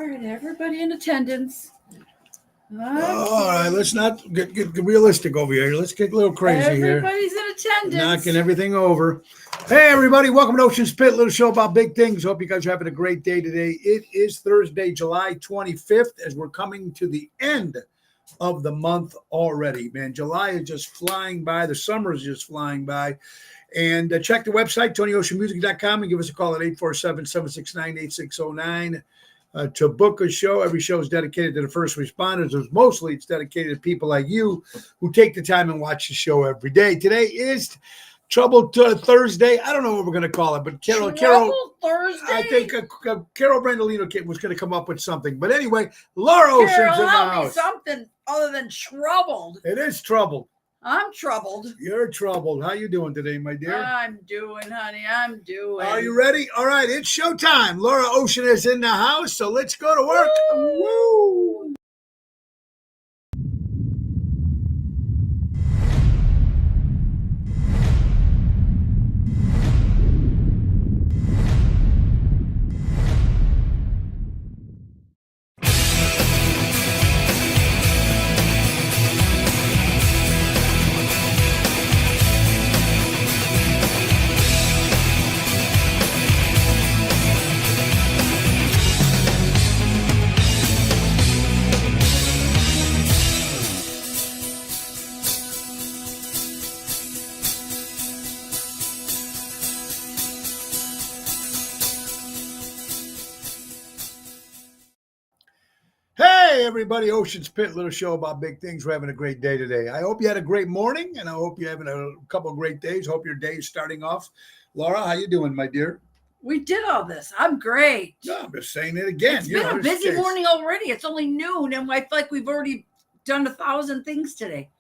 right, everybody in attendance. Okay. All right, let's not get realistic over here. Let's get a little crazy here. Everybody's in attendance. Knocking everything over. Hey, everybody, welcome to Ocean's Pit, little show about big things. Hope you guys are having a great day today. It is Thursday, July 25th, as we're coming to the end of the month already. Man, July is just flying by. The summer is just flying by. And check the website, TonyOceanMusic.com, and give us a call at 847-769-8609 to book a show. Every show is dedicated to the first responders. Mostly it's dedicated to people like you who take the time and watch the show every day. Today is Trouble Thursday. I don't know what we're going to call it, but Carol Thursday? I think Carol Brandolino was going to come up with something. But anyway, Laura Ocean's in the house. Something other than troubled. It is troubled. I'm troubled. You're troubled. How you doing today, my dear? I'm doing, honey. I'm doing. Are you ready? All right, it's showtime. Laura Ocean is in the house, so let's go to work. Woo! Hey, everybody, Ocean's Pit, little show about big things. We're having a great day today. I hope you had a great morning, and I hope you're having a couple of great days. Hope your day is starting off. Laura, how you doing, my dear? We did all this. I'm great. No, I'm just saying it again. It's been a busy morning already. It's only noon, and I feel like we've already done 1,000 things today.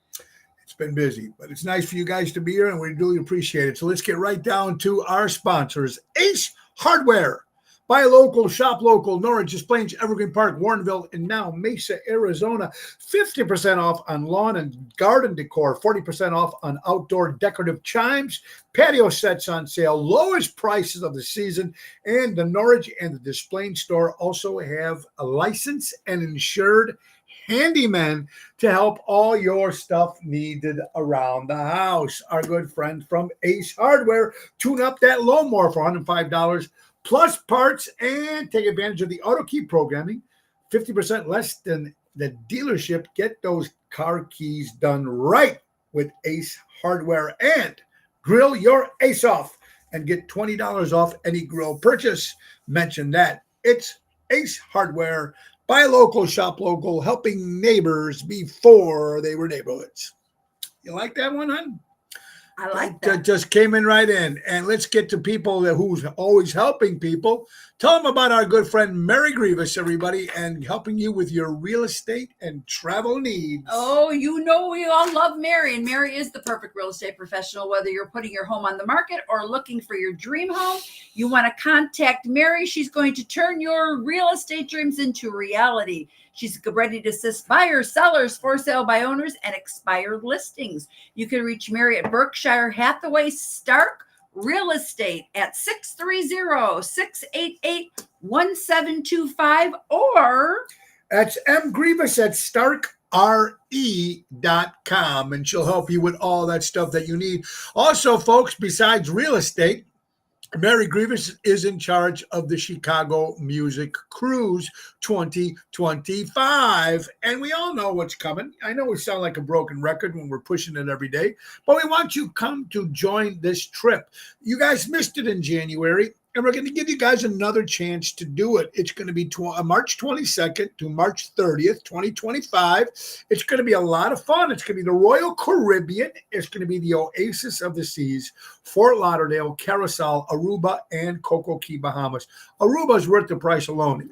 It's been busy, but it's nice for you guys to be here, and we really appreciate it. So let's get right down to our sponsors. Ace Hardware. Buy local, shop local, Norridge, Des Plaines, Evergreen Park, Warrenville, and now Mesa, Arizona. 50% off on lawn and garden decor, 40% off on outdoor decorative chimes, patio sets on sale, lowest prices of the season, and the Norridge and the Des Plaines store also have a licensed and insured handyman to help all your stuff needed around the house. Our good friend from Ace Hardware, tune up that lawnmower for $105. Plus parts, and take advantage of the auto key programming. 50% less than the dealership. Get those car keys done right with Ace Hardware, and grill your ace off and get $20 off any grill purchase. Mention that. It's Ace Hardware. Buy local, shop local, helping neighbors before they were neighborhoods. You like that one, hon? I like that. Just came in right in. And let's get to people who's always helping people. Tell them about our good friend Mary Grievous, everybody, and helping you with your real estate and travel needs. Oh, you know we all love Mary, and Mary is the perfect real estate professional. Whether you're putting your home on the market or looking for your dream home, you want to contact Mary. She's going to turn your real estate dreams into reality. She's ready to assist buyers, sellers, for sale by owners, and expired listings. You can reach Mary at Berkshire Hathaway Stark Real Estate at 630-688-1725, or that's M. Grievous at StarkRE.com, and she'll help you with all that stuff that you need. Also, folks, besides real estate, Mary Grievous is in charge of the Chicago Music Cruise 2025. And we all know what's coming. I know we sound like a broken record when we're pushing it every day, but we want you to come to join this trip. You guys missed it in January, and we're going to give you guys another chance to do it. It's going to be March 22nd to March 30th, 2025. It's going to be a lot of fun. It's going to be the Royal Caribbean. It's going to be the Oasis of the Seas, Fort Lauderdale, Carousel, Aruba, and Coco Key, Bahamas. Aruba is worth the price alone.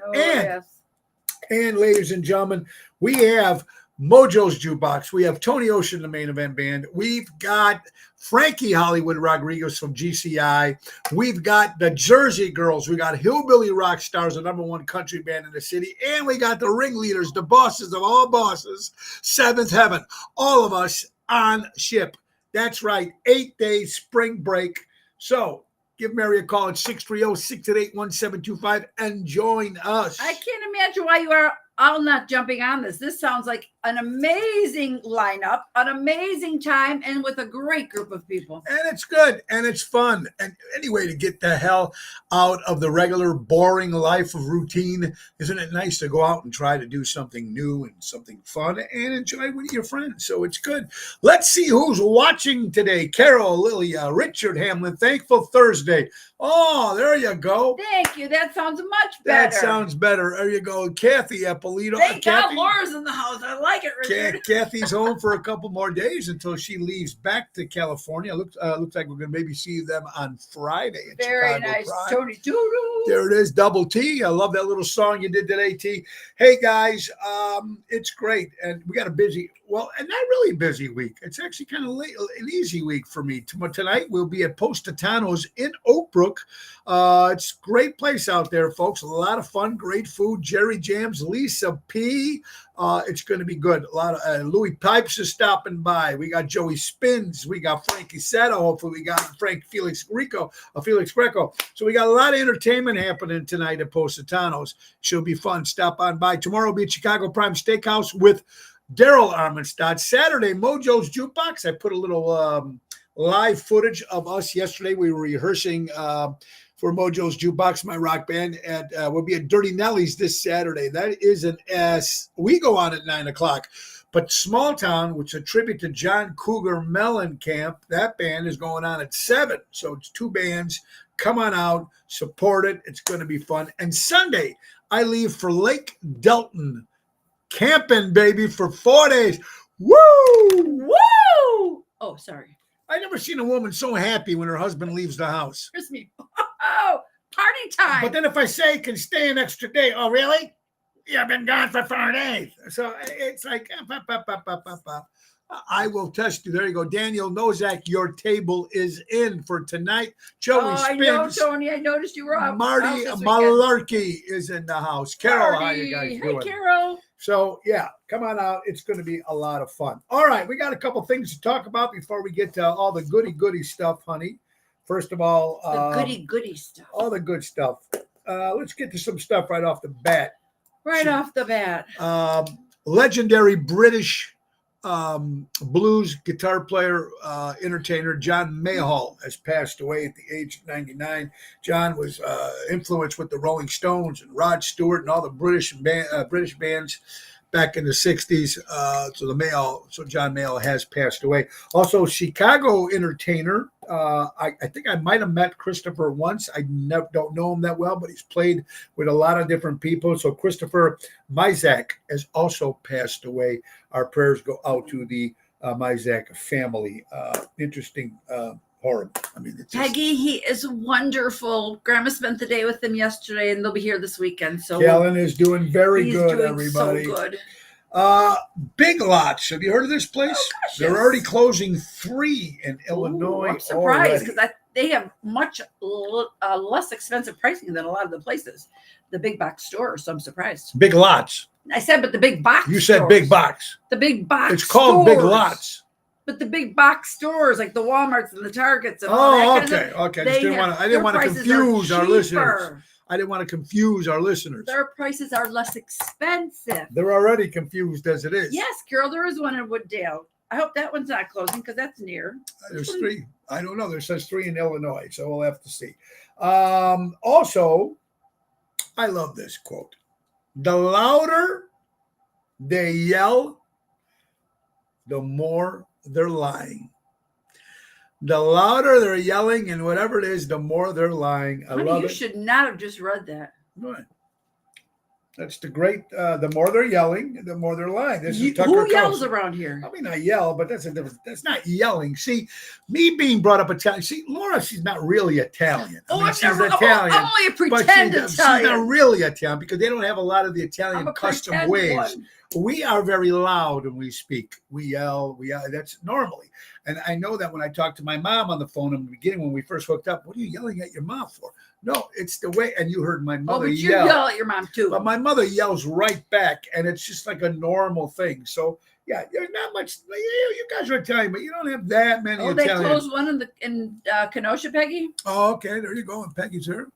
And ladies and gentlemen, we have Mojo's Jukebox. We have Tony Ocean, the main event band. We've got Frankie Hollywood Rodriguez from GCI. We've got the Jersey Girls. We got Hillbilly Rock Stars, the #1 country band in the city. And we got the ringleaders, the bosses of all bosses, Seventh Heaven. All of us on ship. That's right, 8 days spring break. So give Mary a call at 630-688-1725 and join us. I can't imagine why you are all not jumping on this. This sounds like an amazing lineup, an amazing time, and with a great group of people. And it's good and it's fun. And anyway, to get the hell out of the regular boring life of routine, isn't it nice to go out and try to do something new and something fun and enjoy with your friends? So it's good. Let's see who's watching today. Carol, Lilia, Richard Hamlin, Thankful Thursday. Oh, there you go. Thank you. That sounds much better. That sounds better. There you go. Kathy Appolito. Thank God Laura's in the house. I like it, Richard. Kathy's home for a couple more days until she leaves back to California. Looks like we're going to maybe see them on Friday. Very Chicago nice. Pride. Tony Doodoo. There it is, Double T. I love that little song you did today, T. Hey, guys, it's great. And we got a busy, well, and not really busy week. It's actually kind of an easy week for me. Tonight, we'll be at Positano's in Oak Brook. It's a great place out there, folks. A lot of fun, great food. Jerry Jams, Lisa P. It's going to be good. A lot of Louis Pipes is stopping by. We got Joey Spins. We got Frankie Sato. Hopefully, we got Felix Greco. So we got a lot of entertainment happening tonight at Positano's. Should be fun. Stop on by. Tomorrow will be at Chicago Prime Steakhouse with Daryl Armenstadt. Saturday, Mojo's Jukebox. I put a little live footage of us yesterday. We were rehearsing for Mojo's Jukebox, my rock band, and we'll be at Dirty Nelly's this Saturday. That is an S. We go on at 9 o'clock. But Small Town, which is a tribute to John Cougar Mellencamp, that band is going on at 7. So it's 2 bands. Come on out, support it. It's going to be fun. And Sunday, I leave for Lake Delton, camping, baby, for 4 days. Woo! Woo! Oh, sorry. I never seen a woman so happy when her husband leaves the house. Here's me. Oh, party time. But then if I say can stay an extra day, oh, really? Yeah, I've been gone for 4 days. So it's like, I will test you. There you go. Daniel Nozak, your table is in for tonight. Joey Spins. I know, Tony. I noticed you were out. Marty Malarkey is in the house. Carol, how you guys doing? Hey, Carol. So, yeah, come on out. It's going to be a lot of fun. All right, we got a couple things to talk about before we get to all the goody stuff, honey. First of all, the goody stuff. All the good stuff. Let's get to some stuff right off the bat. Off the bat. Legendary British blues guitar player, entertainer John Mayall has passed away at the age of 99. John was influenced with the Rolling Stones and Rod Stewart and all the British bands back in the 60s. So John Mayall has passed away. Also, Chicago entertainer. I think I might have met Christopher once. I don't know him that well, but he's played with a lot of different people. So Christopher Mizak has also passed away. Our prayers go out to the Mizak family. Interesting, horrible. I mean, it's Peggy, he is wonderful. Grandma spent the day with him yesterday, and they'll be here this weekend. So Kellen is doing very he's good, doing everybody. So good. Big Lots. Have you heard of this place? Oh, gosh, They're yes. already closing 3 in Illinois. I'm surprised already. because they have much less expensive pricing than a lot of the places, the big box stores. So I'm surprised. Big Lots. I said, but the big box. You said stores. big box. The big box. It's called Big stores. Lots. But the big box stores, like the WalMarts and the Targets and all that kind of stuff, Okay. I their didn't want to prices are confuse our cheaper. listeners. I didn't want to confuse our listeners. Their prices are less expensive. They're already confused as it is. Yes, Carol, there is one in Wooddale. I hope that one's not closing because that's near. There's 3. I don't know. There says 3 in Illinois, so we'll have to see. Also, I love this quote. The louder they yell, the more they're lying. The louder they're yelling and whatever it is, the more they're lying. I Honey, love you it. should not have just read that. Right. That's the great, the more they're yelling, the more they're lying. This is Tucker Who yells Carlson. around here? I mean, I yell, but that's a different. That's not yelling. See, me being brought up Italian. See, Laura, she's not really Italian. She's Italian. I'm only a but pretend she's Italian. not really Italian because they don't have a lot of the I'm Italian a custom pretend ways. one. We are very loud when we speak. We yell. That's normally. And I know that when I talked to my mom on the phone in the beginning when we first hooked up, what are you yelling at your mom for? No, it's the way. And you heard my Oh, mother but you yell. yell at your mom too. But my mother yells right back, and it's just like a normal thing. So yeah, there's not much. You guys are Italian, but you don't have that many Oh, they Italian. closed one in Kenosha, Peggy. Oh, okay. There you go. And Peggy's here.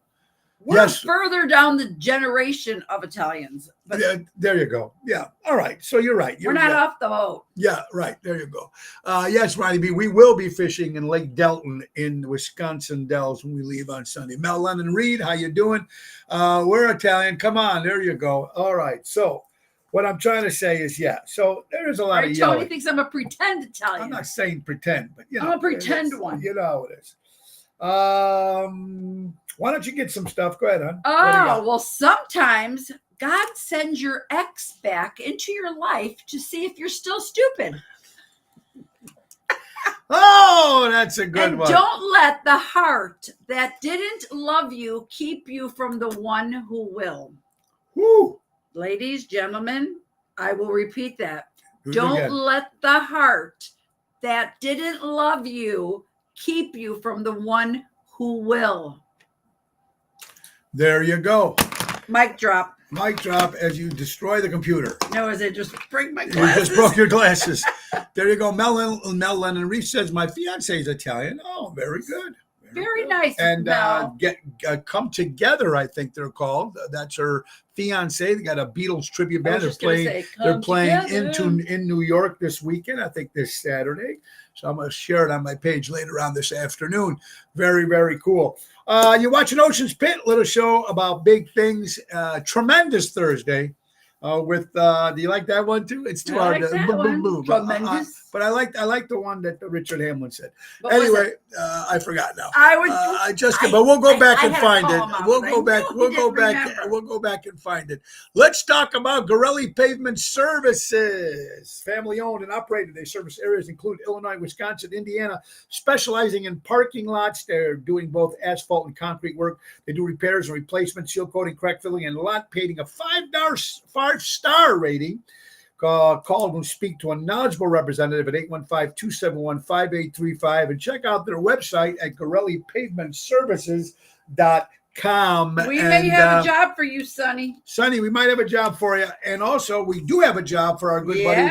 We're Yes. further down the generation of Italians, but Yeah, there you go. Yeah. All right. So you're right. we're not off the boat. Yeah, right. There you go. Yes, Ronnie B. We will be fishing in Lake Delton in Wisconsin Dells when we leave on Sunday. Mel Lennon Reed, how you doing? We're Italian. Come on. There you go. All right. So what I'm trying to say is, yeah. So there is a lot Right, of Tony yelling. thinks I'm a pretend Italian. I'm not saying pretend, but you know, I'm a pretend it's- one. You know how it is. Why don't you get some stuff? Go ahead, hon. What do you Oh, got? well, sometimes God sends your ex back into your life to see if you're still stupid. Oh, that's a good And one. don't let the heart that didn't love you keep you from the one who will. Woo. Ladies, gentlemen, I will repeat that. Do it Don't again. let the heart that didn't love you keep you from the one who will. There you go. Mic drop. Mic drop as you destroy the computer. No, as I just break my You glasses. just broke your glasses. There you go. Mel Lennon Reese says, my fiance is Italian. Oh, very good. Very good. nice, And Mel. Come Together, I think they're called. That's her fiance. They got a Beatles tribute I band. was They're just gonna playing. say, They're come playing together. in New York this weekend. I think this Saturday. So I'm going to share it on my page later on this afternoon. Very, very cool. You're watching Ocean's Pit, little show about big things. Tremendous Thursday. With do you like that one too? It's too I hard like to that boom, one. boom, boom. Tremendous. But I like the one that Richard Hamlin said. What was Anyway, it? I forgot now. I would. But we'll go back I and had to find call it. him out, We'll but I go back. knew he We'll go didn't back. remember. We'll go back and find it. Let's talk about Gorelli Pavement Services, family owned and operated. They service areas include Illinois, Wisconsin, Indiana, specializing in parking lots. They're doing both asphalt and concrete work. They do repairs and replacements, seal coating, crack filling, and lot painting. A five-star rating. Call and speak to a knowledgeable representative at 815-271-5835 and check out their website at GorelliPavementServices.com. We may have a job for you, Sonny. Sonny, we might have a job for you. And also, we do have a job for our good buddy,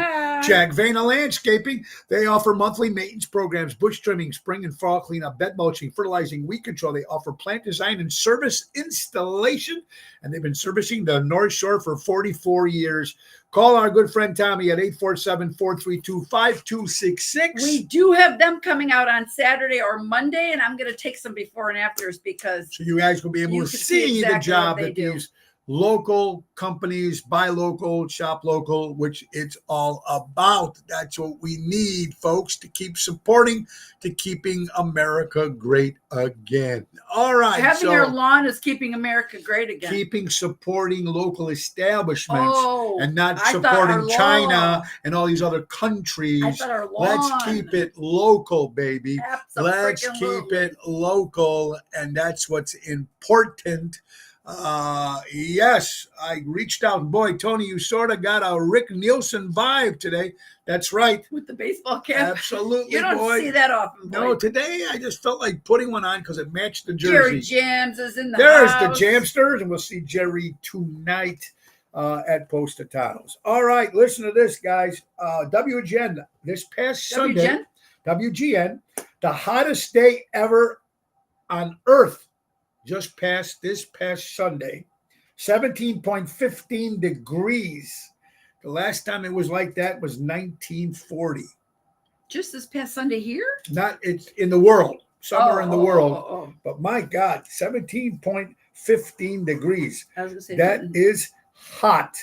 Jack Vena Landscaping. They offer monthly maintenance programs, bush trimming, spring and fall cleanup, bed mulching, fertilizing, weed control. They offer plant design and service installation. And they've been servicing the North Shore for 44 years. Call our good friend Tommy at 847-432-5266. We do have them coming out on Saturday or Monday, and I'm going to take some before and afters because So you guys will be able You to can see see exactly the job what they that do. these local companies, buy local, shop local, which it's all about. That's what we need, folks, to keep supporting, to keeping America great again. All right. having your lawn is keeping America great again. Keeping supporting local establishments and not I thought our supporting China lawn. and all these other countries. I thought our lawn. Let's keep it local, baby. Let's keep Abso-freaking-lutely. it local, and that's what's important. Yes, I reached out, and boy, Tony, you sort of got a Rick Nielsen vibe today. That's right. with the baseball cap. Absolutely, You don't boy. see that often, boy. No, today I just felt like putting one on because it matched the Jerry jersey. Jams is in the There's house. the Jamsters, and we'll see Jerry tonight at Postatanos. All right, listen to this, guys. WGN, this past Sunday, WGN, the hottest day ever on Earth, just passed this past Sunday, 17.15 degrees. The last time it was like that was 1940. Just this past Sunday here? Not it's in the world, somewhere in the world. Oh. But my God, 17.15 degrees. I was gonna say That is hot.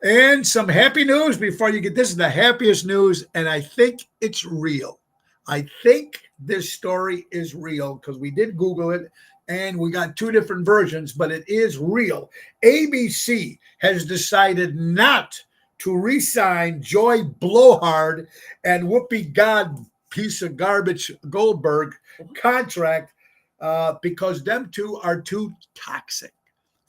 And some happy news before you get this is the happiest news, and I think it's real. I think this story is real because we did Google it and we got two different versions, but it is real. ABC has decided not to re-sign Joy Blowhard and Whoopi God, piece of garbage, Goldberg contract because them two are too toxic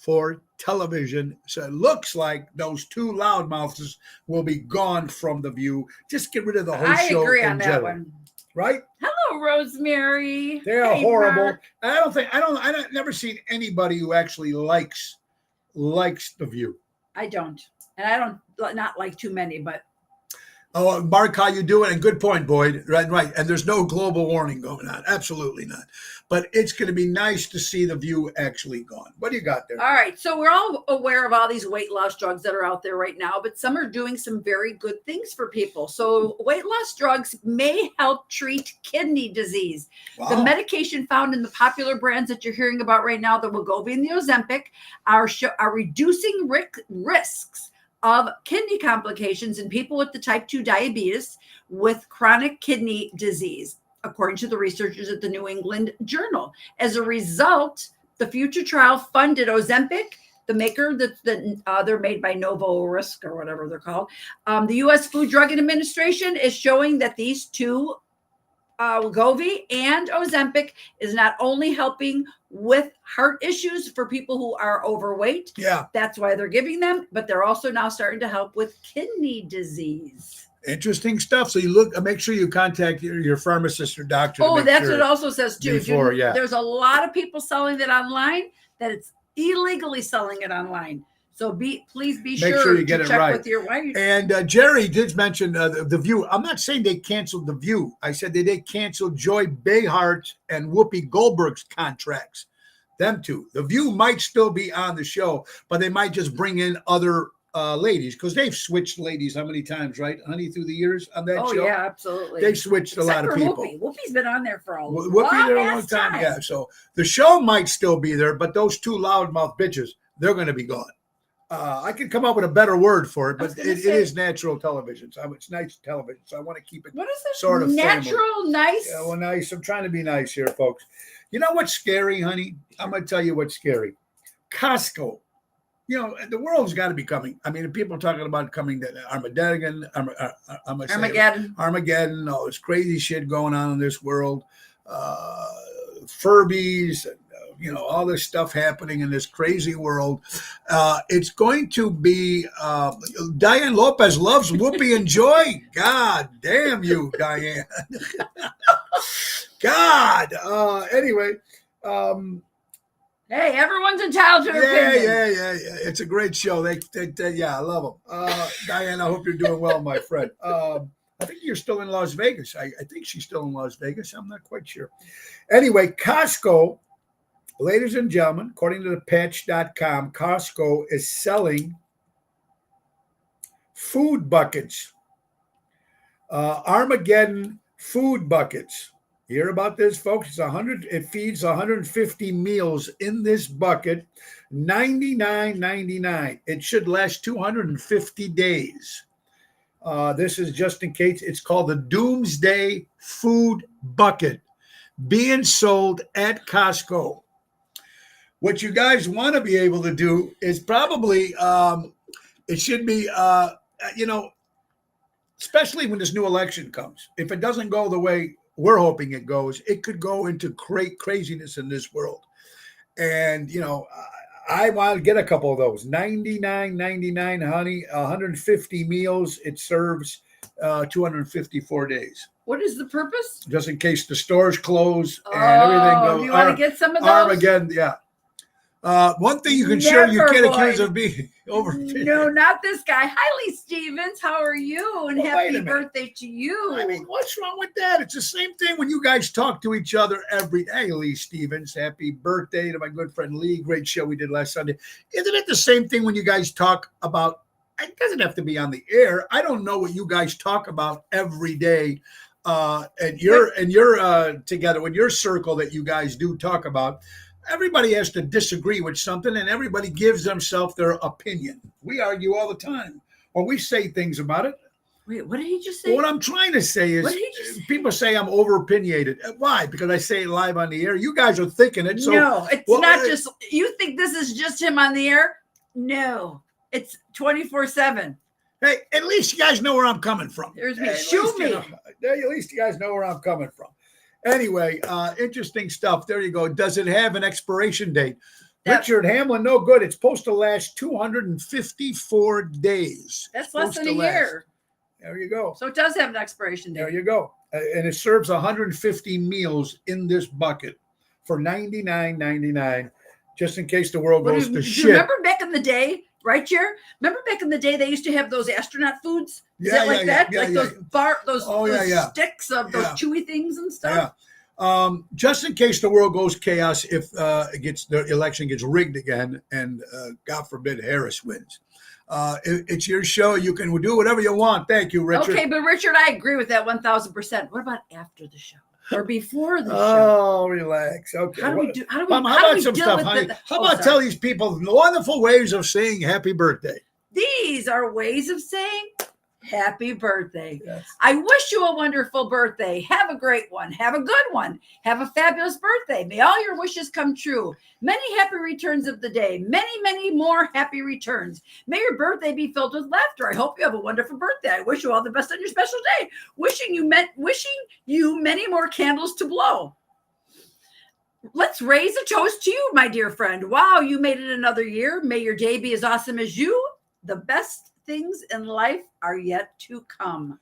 for television. So it looks like those two loudmouths will be gone from the View. Just get rid of the whole I show agree in on that general, one. right? Hello, Rosemary. They're Hey, horrible. Mark. I've never seen anybody who actually likes the View. I don't. And I don't not like too many, but Oh, Mark, how you doing? And good point, Boyd. Right. And there's no global warming going on. Absolutely not. But it's going to be nice to see the View actually gone. What do you got there? all right. So we're all aware of all these weight loss drugs that are out there right now, but some are doing some very good things for people. So weight loss drugs may help treat kidney disease. Wow. The medication found in the popular brands that you're hearing about right now, the Wegovy and the Ozempic, are reducing risks of kidney complications in people with the type 2 diabetes with chronic kidney disease, according to the researchers at the New England Journal. As a result, the future trial funded Ozempic, the maker that they're made by Novorisk or whatever they're called. The U.S. Food Drug Administration is showing that these two, Wegovy and Ozempic, is not only helping with heart issues for people who are overweight. Yeah. That's why they're giving them, but they're also now starting to help with kidney disease. Interesting stuff. So you make sure you contact your pharmacist or doctor. Oh, that's what it also says too. Before, yeah. There's a lot of people selling it online that it's illegally selling it online. So please be sure you get to it check right with your wife. And Jerry did mention the View. I'm not saying they canceled the View. I said they did cancel Joy Behar and Whoopi Goldberg's contracts. Them two. The View might still be on the show, but they might just bring in other ladies, because they've switched ladies how many times, right, honey, through the years on that show? Oh yeah, absolutely. They've switched a lot of people. Whoopi's been on there for a long time. Yeah, so the show might still be there, but those two loudmouth bitches, they're going to be gone. I could come up with a better word for it, but it is natural television. So it's nice television. So I want to keep it. What is this? Sort of natural, family. nice. Yeah, well, nice. I'm trying to be nice here, folks. You know what's scary, honey? I'm going to tell you what's scary. Costco. You know, the world's got to be coming. I mean, people are talking about coming to Armageddon, all this crazy shit going on in this world. Furbies, and, all this stuff happening in this crazy world. It's going to be Diane Lopez loves Whoopi and Joy. God damn you, Diane. God. Anyway. Hey, everyone's entitled to their opinion. Yeah. It's a great show. They I love them. Diane, I hope you're doing well, my friend. I think you're still in Las Vegas. I think she's still in Las Vegas. I'm not quite sure. Anyway, Costco, ladies and gentlemen, according to the patch.com, Costco is selling food buckets, Armageddon food buckets. You hear about this, folks? It feeds 150 meals in this bucket, $99.99. It should last 250 days. This is just in case. It's called the Doomsday Food Bucket, being sold at Costco. What you guys want to be able to do is probably, it should be, especially when this new election comes. If it doesn't go the way we're hoping it goes, it could go into craziness in this world. And, I want to get a couple of those. $99.99, honey, 150 meals. It serves 254 days. What is the purpose? Just in case the stores close and everything goes. Do you want to get some of those? Armageddon, yeah. One thing you can share, you can't accuse of being over. No, not this guy. Hi, Lee Stevens. How are you? And happy birthday to you. I mean, what's wrong with that? It's the same thing when you guys talk to each other every day. Lee Stevens, happy birthday to my good friend Lee. Great show we did last Sunday. Isn't it the same thing when you guys talk about? It doesn't have to be on the air. I don't know what you guys talk about every day. And you're together with your circle that you guys do talk about. Everybody has to disagree with something, and everybody gives themselves their opinion. We argue all the time, or we say things about it. Wait, what did he just say? What I'm trying to say is, people say I'm over-opinionated. Why? Because I say it live on the air. You guys are thinking it. So, no, it's not just. You think this is just him on the air? No, it's 24/7. Hey, at least you guys know where I'm coming from. There's me. Shoot me. At least you guys know where I'm coming from. Anyway, interesting stuff. There you go. Does it have an expiration date? Richard Hamlin, no good. It's supposed to last 254 days. That's It's less supposed than a to last. year. There you go. So it does have an expiration date. There you go. And it serves 150 meals in this bucket for $99.99, just in case the world goes to Do shit. you remember back in the day, right, Jer? Remember back in the day they used to have those astronaut foods? Is that like that? Like those sticks of those chewy things and stuff? Yeah. Just in case the world goes chaos if the election gets rigged again and God forbid Harris wins. It's your show. You can do whatever you want. Thank you, Richard. Okay, but Richard, I agree with that 1,000%. What about after the show or before the show? Oh, relax. Okay. How do we do? Mom, how about some stuff, honey? How about tell these people wonderful ways of saying happy birthday? These are ways of saying happy birthday. Yes. I wish you a wonderful birthday. Have a great one. Have a good one. Have a fabulous birthday. May all your wishes come true. Many happy returns of the day. Many, many more happy returns. May your birthday be filled with laughter. I hope you have a wonderful birthday. I wish you all the best on your special day. Wishing you many more candles to blow. Let's raise a toast to you, my dear friend. Wow, you made it another year. May your day be as awesome as you. The best things in life are yet to come.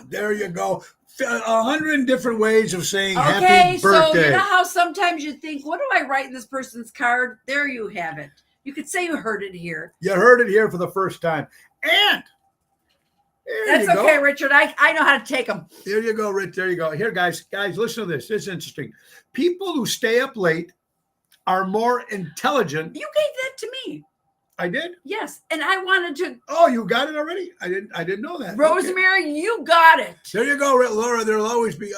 There you go. 100 different ways of saying happy birthday. So you know how sometimes you think, what do I write in this person's card? There you have it. You could say you heard it here. You heard it here for the first time. And that's okay, Richard. I know how to take them. There you go, Rich. There you go. Here, guys, listen to this. This is interesting. People who stay up late are more intelligent. You gave that to me. I did? Yes. And I wanted to. Oh, you got it already? I didn't know that. Rosemary, okay. You got it. There you go, Laura. There'll always be,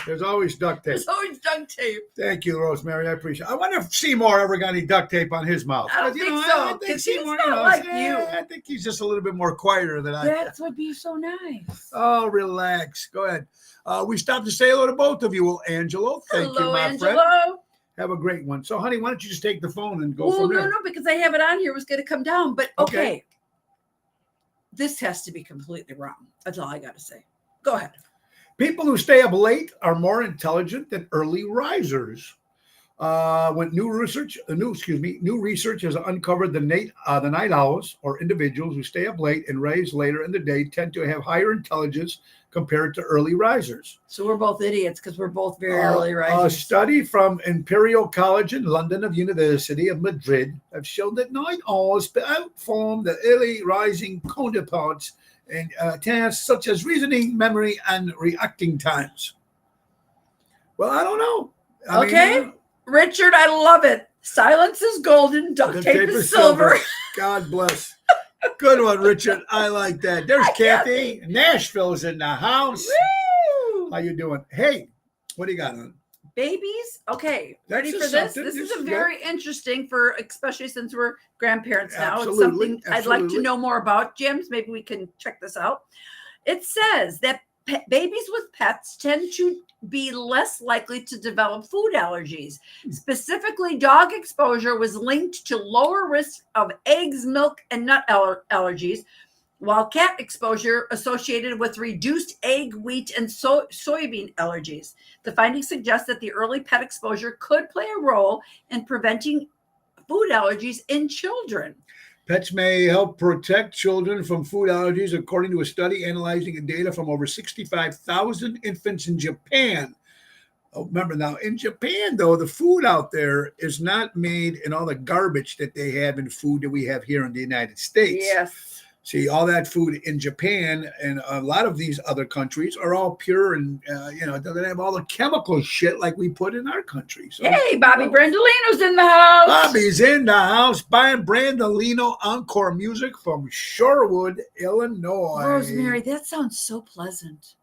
there's always duct tape. There's always duct tape. Thank you, Rosemary. I appreciate it. I wonder if Seymour ever got any duct tape on his mouth. I don't think so. I think Seymour, he's not like you. I think he's just a little bit more quieter than I am. That would be so nice. Oh, relax. Go ahead. We stopped to say hello to both of you. Well, Angelo, thank you, my friend. Have a great one. So, honey, why don't you just take the phone and go from there? No, because I have it on here. It was going to come down. But okay. This has to be completely wrong. That's all I got to say. Go ahead. People who stay up late are more intelligent than early risers. When new research has uncovered the night owls, or individuals who stay up late and rise later in the day, tend to have higher intelligence compared to early risers. So we're both idiots because we're both very early risers. A study from Imperial College in London of University of Madrid have shown that night owls outperform the early rising counterparts in tasks such as reasoning, memory, and reacting times. Well, I don't know. I mean, Richard, I love it. Silence is golden, duct tape is silver. God bless. Good one, Richard. I like that. There's Kathy. Nashville's in the house. Woo! How you doing? Hey, what do you got on? Babies? Okay. That's ready for this? This is a very interesting especially since we're grandparents now. Absolutely. It's something I'd like to know more about. James, maybe we can check this out. It says that babies with pets tend to be less likely to develop food allergies. Specifically, dog exposure was linked to lower risk of eggs, milk, and nut allergies, while cat exposure associated with reduced egg, wheat, and soybean allergies. The findings suggest that the early pet exposure could play a role in preventing food allergies in children. Pets may help protect children from food allergies, according to a study analyzing the data from over 65,000 infants in Japan. Oh, remember now, in Japan, though, the food out there is not made in all the garbage that they have in food that we have here in the United States. Yes. See, all that food in Japan and a lot of these other countries are all pure and, doesn't have all the chemical shit like we put in our country. So, hey, Bobby Brandolino's in the house. Bobby's in the house buying Brandolino Encore music from Shorewood, Illinois. Rosemary, that sounds so pleasant.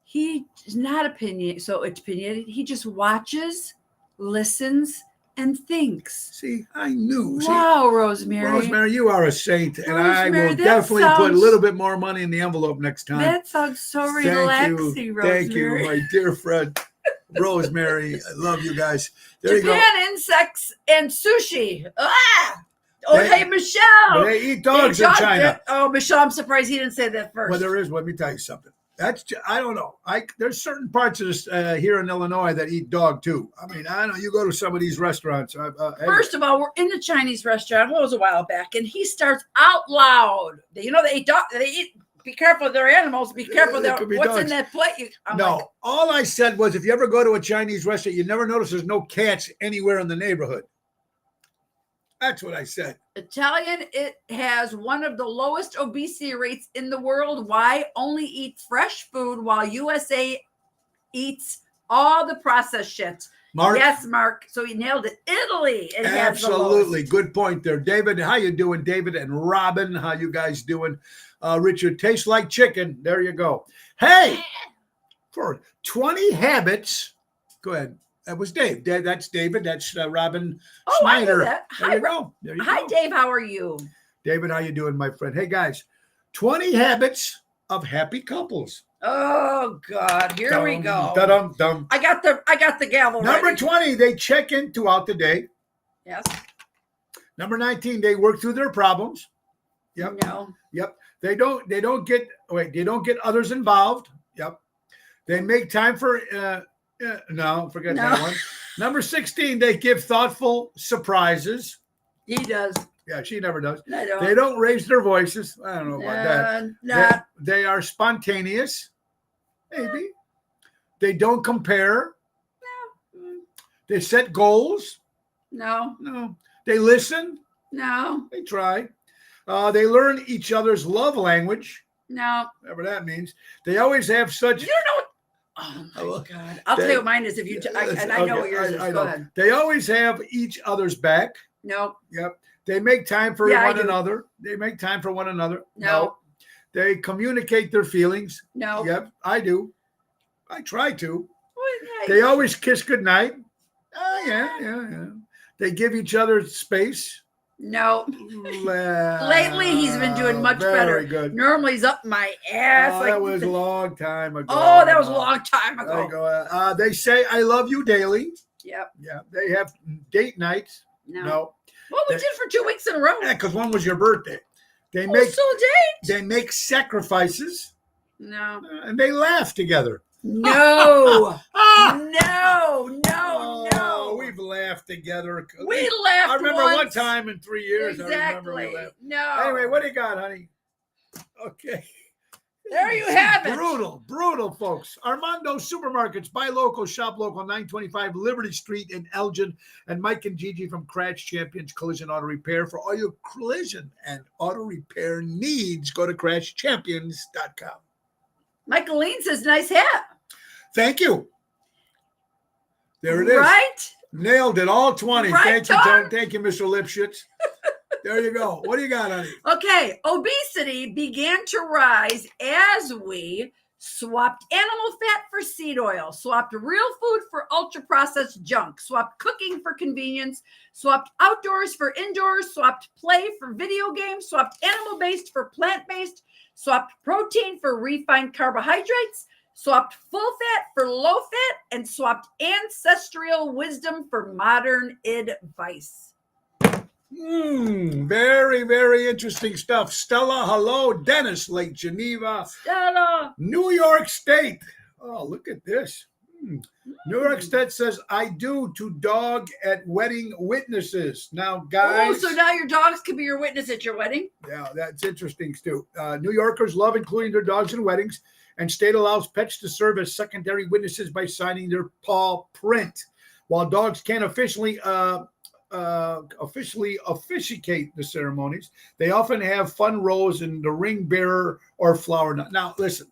He's not opinionated. He just watches, listens, and thinks. See, I knew. Wow, Rosemary. Rosemary, you are a saint, and I will definitely put a little bit more money in the envelope next time. That sounds so relaxing, Rosemary. Thank you, my dear friend, Rosemary. I love you guys. There Japan, you go. insects, and sushi. Hey, Michelle. They eat dogs in China. Oh, Michelle, I'm surprised he didn't say that first. Well, there is. Let me tell you something. I don't know. There's certain parts of this here in Illinois that eat dog too. I mean, I don't know. You go to some of these restaurants. First of all, we're in a Chinese restaurant. Well, it was a while back, and he starts out loud. You know, they eat dog. They eat. Be careful of their animals. Be careful of what's dogs. in that plate. No, all I said was if you ever go to a Chinese restaurant, you never notice there's no cats anywhere in the neighborhood. That's what I said. Italian, it has one of the lowest obesity rates in the world. Why? Only eat fresh food, while USA eats all the processed shit. Mark? Yes, Mark. So he nailed it. Italy. It Absolutely. Good point there. David, how you doing? David and Robin, how you guys doing? Richard, tastes like chicken. There you go. Hey, for 20 habits. Go ahead. That was Dave. That's David. That's Robin Snyder. I knew that. There you go. There you Hi, go. Dave. How are you? David, how you doing, my friend? Hey, guys, 20 habits of happy couples. Oh God, here we go. Dum. I got the gavel. Number ready. 20, they check in throughout the day. Yes. Number 19, they work through their problems. Yep. No. Yep. They don't get others involved. Yep. They make time for no, forget that one. Number 16, they give thoughtful surprises. He does. Yeah, she never does. I don't. They don't raise their voices. I don't know about that. They are spontaneous. Maybe. They don't compare. No. They set goals. No. No. They listen. No. They try. They learn each other's love language. No. Whatever that means. They always have such. You don't know what. Oh my God! I'll tell you what mine is if you. I know what yours is. Go ahead. They always have each other's back. No. Yep. They make time for Yeah, one another. They make time for one another. No. They communicate their feelings. No. Yep, I do. I try to. Well, They always kiss goodnight. Oh, yeah. They give each other space. No. Lately, he's been doing much better. Very good. Normally, he's up my ass. That was a long time ago. Oh, that was a long time ago. They say, I love you daily. Yep. Yeah. They have date nights. No. Well, we did for 2 weeks in a row. Yeah, because one was your birthday. They make sacrifices. No. And they laugh together. No. No. We've laughed together. We laughed. I remember once. one time in 3 years. Exactly. I remember we laughed. No. Anyway, what do you got, honey? Okay. There you have it. Brutal, folks. Armando Supermarkets. Buy local, shop local. 925 Liberty Street in Elgin. And Mike and Gigi from Crash Champions Collision Auto Repair. For all your collision and auto repair needs, go to crashchampions.com. Michaeline says, nice hat. Thank you. There it is. Right? Nailed it. All 20. Right, Thank you, Tom. Tom. Thank you, Mr. Lipschitz. There you go. What do you got, honey? Okay. Obesity began to rise as we swapped animal fat for seed oil, swapped real food for ultra-processed junk, swapped cooking for convenience, swapped outdoors for indoors, swapped play for video games, swapped animal-based for plant-based, swapped protein for refined carbohydrates, swapped full fat for low fat, and swapped ancestral wisdom for modern advice. Very, very interesting stuff. Stella, hello. Dennis, Lake Geneva. Stella. New York State. Oh, look at this. New York State says, I do to dog at wedding witnesses. Now, guys. Oh, so now your dogs can be your witness at your wedding? Yeah, that's interesting, Stu. New Yorkers love including their dogs in weddings, and state allows pets to serve as secondary witnesses by signing their paw print. While dogs can't officially officiate the ceremonies, they often have fun roles in the ring bearer or flower. Now, listen,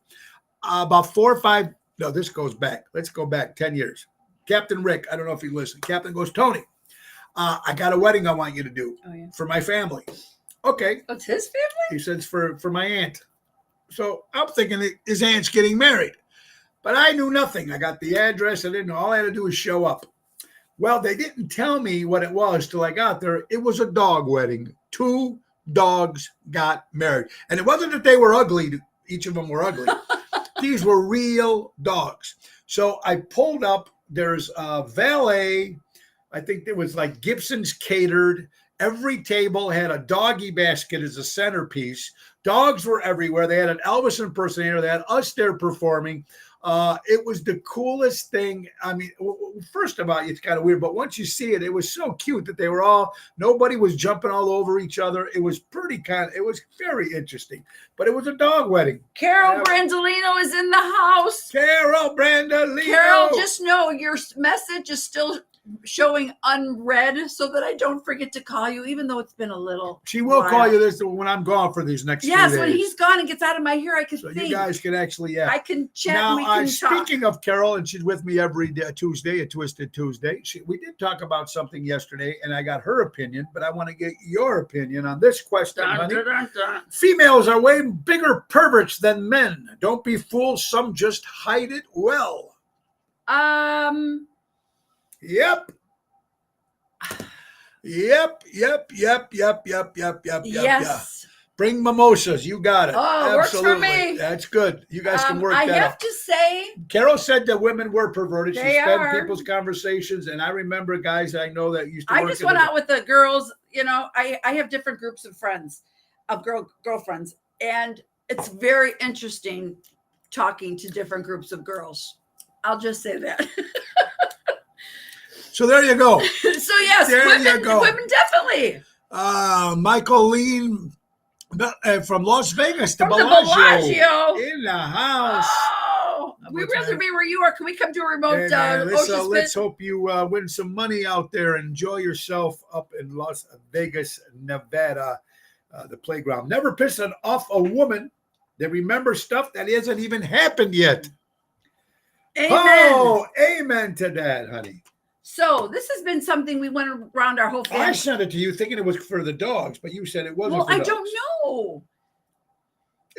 about 4 or 5. No, this goes back. Let's go back 10 years. Captain Rick, I don't know if he listened. Captain goes, Tony, I got a wedding I want you to do for my family. Okay. It's his family? He says for my aunt. So I'm thinking that his aunt's getting married. But I knew nothing. I got the address. I didn't know. All I had to do was show up. Well, they didn't tell me what it was till I got there. It was a dog wedding. 2 dogs got married. And it wasn't that they were ugly. Each of them were ugly. These were real dogs. So I pulled up. There's a valet. I think there was like Gibson's Catered. Every table had a doggy basket as a centerpiece. Dogs were everywhere. They had an Elvis impersonator. They had us there performing. It was the coolest thing. I mean, first of all, it's kind of weird, but once you see it, it was so cute that they were all, nobody was jumping all over each other. It was it was very interesting, but it was a dog wedding. Carol Brandolino is in the house. Carol Brandolino. Carol, just know your message is still showing unread so that I don't forget to call you, even though it's been a little. She will while. call you this when I'm gone for these next 3 days. Yes, when he's gone and gets out of my hair, I can So think. you guys can actually, I can chat Now, and we can talk. speaking of Carol, and she's with me every day, Tuesday, a Twisted Tuesday. We did talk about something yesterday, and I got her opinion, but I want to get your opinion on this question, honey. Females are way bigger perverts than men. Don't be fooled. Some just hide it well. Yep. Yep. Yes. Bring mimosas. You got it. Oh, works for me. That's good. You guys can work I that have out. to say, Carol said that women were perverted. She They spent are. people's conversations, and I remember guys I know that used to I work just in went the- out with the girls. You know, I have different groups of friends, of girlfriends, and it's very interesting talking to different groups of girls. I'll just say that. So there you go. So yes, There you women, go. women definitely. Michael Lean from Las Vegas to From the Bellagio. Bellagio. In the house. Oh, we'd What's rather that? be where you are. Can we come to a remote Hey, man, let's Ocean Spit? hope you win some money out there. Enjoy yourself up in Las Vegas, Nevada, the playground. Never piss off a woman. They remember stuff that hasn't even happened yet. Amen. Oh, amen to that, honey. So this has been something we went around our whole I family. sent it to you thinking it was for the dogs, but you said it wasn't Well, for I dogs. don't know.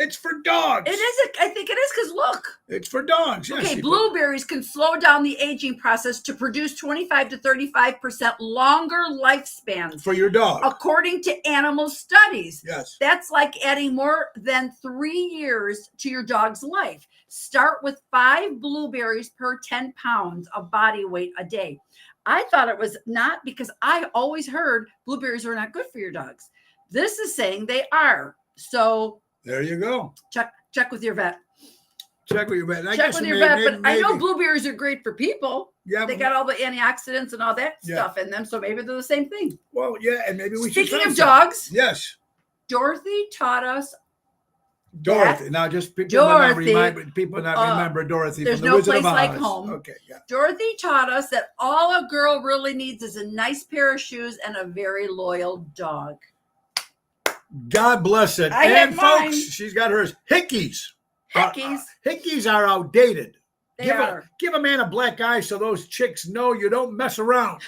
It's for dogs. It is. I think it is because look. It's for dogs. Yes, Okay, you- blueberries can slow down the aging process to produce 25 to 35% longer lifespans, for your dog. according to animal studies. Yes. That's like adding more than 3 years to your dog's life. Start with 5 blueberries per 10 pounds of body weight a day. I thought it was not, because I always heard blueberries are not good for your dogs. This is saying they are. So There you go. check with your vet. Check with your vet. I Check guess with your maybe- vet. But I know maybe- blueberries are great for people. Yeah, They got all the antioxidants and all that Yeah. stuff in them. So maybe they're the same thing. well, yeah, and maybe we should Speaking try of some. dogs, Yes, Dorothy taught us Dorothy. Now, just people Dorothy, not remember Dorothy. there's from the no Wizard of place like Oz. home. Okay, yeah. Dorothy taught us that all a girl really needs is a nice pair of shoes and a very loyal dog. God bless it. I and had folks, mine. she's got hers. Hickeys. Hickeys. Hickeys are outdated. They are. Give a man a black eye so those chicks know you don't mess around.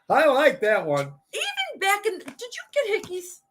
I like that one. Even back in, did you get hickeys?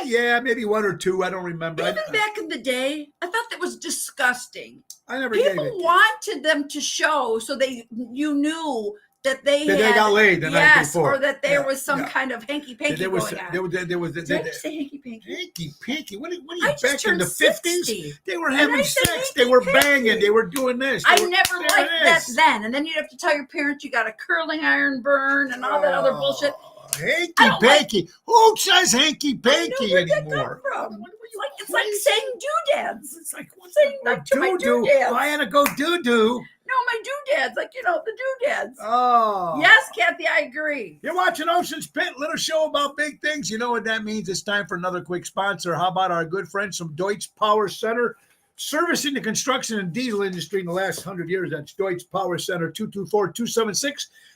Yeah, maybe one or two. I don't remember. Even back in the day, I thought that was disgusting. I never gave People it. wanted them to show so you knew that they That they had, got laid the night yes, before. or that there Yeah, was some yeah. kind of hanky panky There was, going on. there was, Did I just say hanky panky? hanky panky. What are I you just back in turned the 50s? 60. They were And having I said sex. They were hanky-panky. banging. They were doing this. I They were- never there liked it that is. then. And then you'd have to tell your parents you got a curling iron burn and all that other bullshit. Hanky I don't like- panky. Who says hanky I know panky where that anymore? come from. What are you It's like saying doodads. It's like what's saying like to my doo-doo. doodads. Oh, I had to go doo-doo. No, my doodads, like the doodads. Oh. Yes, Kathy, I agree. You're watching Ocean's Pit, little show about big things. You know what that means. It's time for another quick sponsor. How about our good friends from Deutsch Power Center? Servicing the construction and diesel industry in the last 100 years. That's Deutsch Power Center,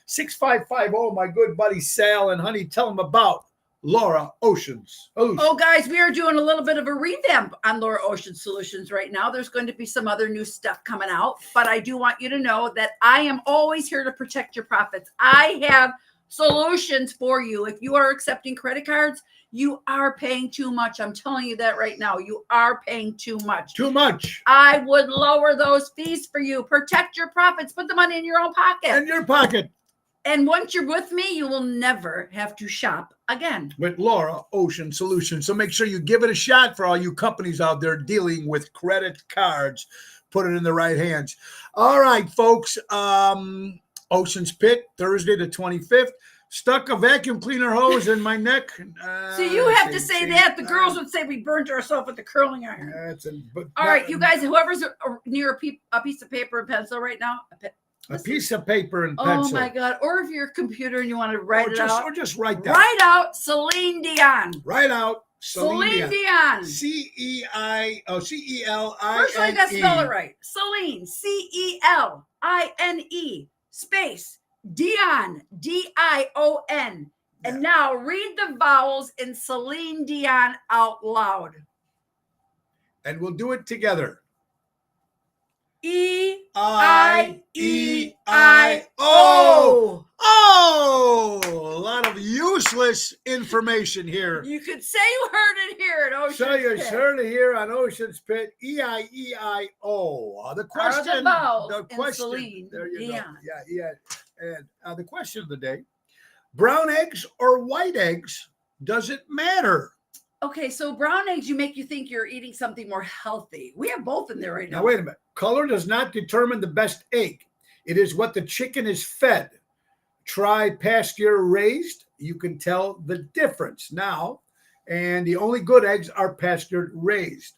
224-276-6550. My good buddy Sal and honey, tell them about Laura Oceans. Oh, guys, we are doing a little bit of a revamp on Laura Ocean Solutions right now. There's going to be some other new stuff coming out, but I do want you to know that I am always here to protect your profits. I have solutions for you. If you are accepting credit cards, you are paying too much. I'm telling you that right now. You are paying too much. Too much. I would lower those fees for you. Protect your profits. Put the money in your own pocket. In your pocket And once you're with me, you will never have to shop again. with Laura Ocean Solutions. So make sure you give it a shot for all you companies out there dealing with credit cards. Put it in the right hands. All right, folks. Ocean's Pit, Thursday the 25th. Stuck a vacuum cleaner hose in my neck. So you have to say that. The girls would say we burnt ourselves with the curling iron. All right, you guys, whoever's near a piece of paper and pencil right now. A piece of paper and pencil. Oh my God. Or if you're a computer and you want to write it out. Or just write down. Write out Celine Dion. Write out Celine Dion. C-E-L-I-N-E. First I got to spell it right. Celine, C-E-L-I-N-E, space, Dion, D-I-O-N. And now read the vowels in Celine Dion out loud. And we'll do it together. E-I-E-I-O. Oh, a lot of useless information here. You could say you heard it here at Ocean's So you Pit. heard it here on Ocean's Pit. E-I-E-I-O. The question. The Celine there you Dion. go. Yeah. And the question of the day: brown eggs or white eggs? Does it matter? Okay, so brown eggs, you make you think you're eating something more healthy. We have both in there right now. Now, wait a minute. Color does not determine the best egg. It is what the chicken is fed. Try pasture raised. You can tell the difference now. And the only good eggs are pasture raised.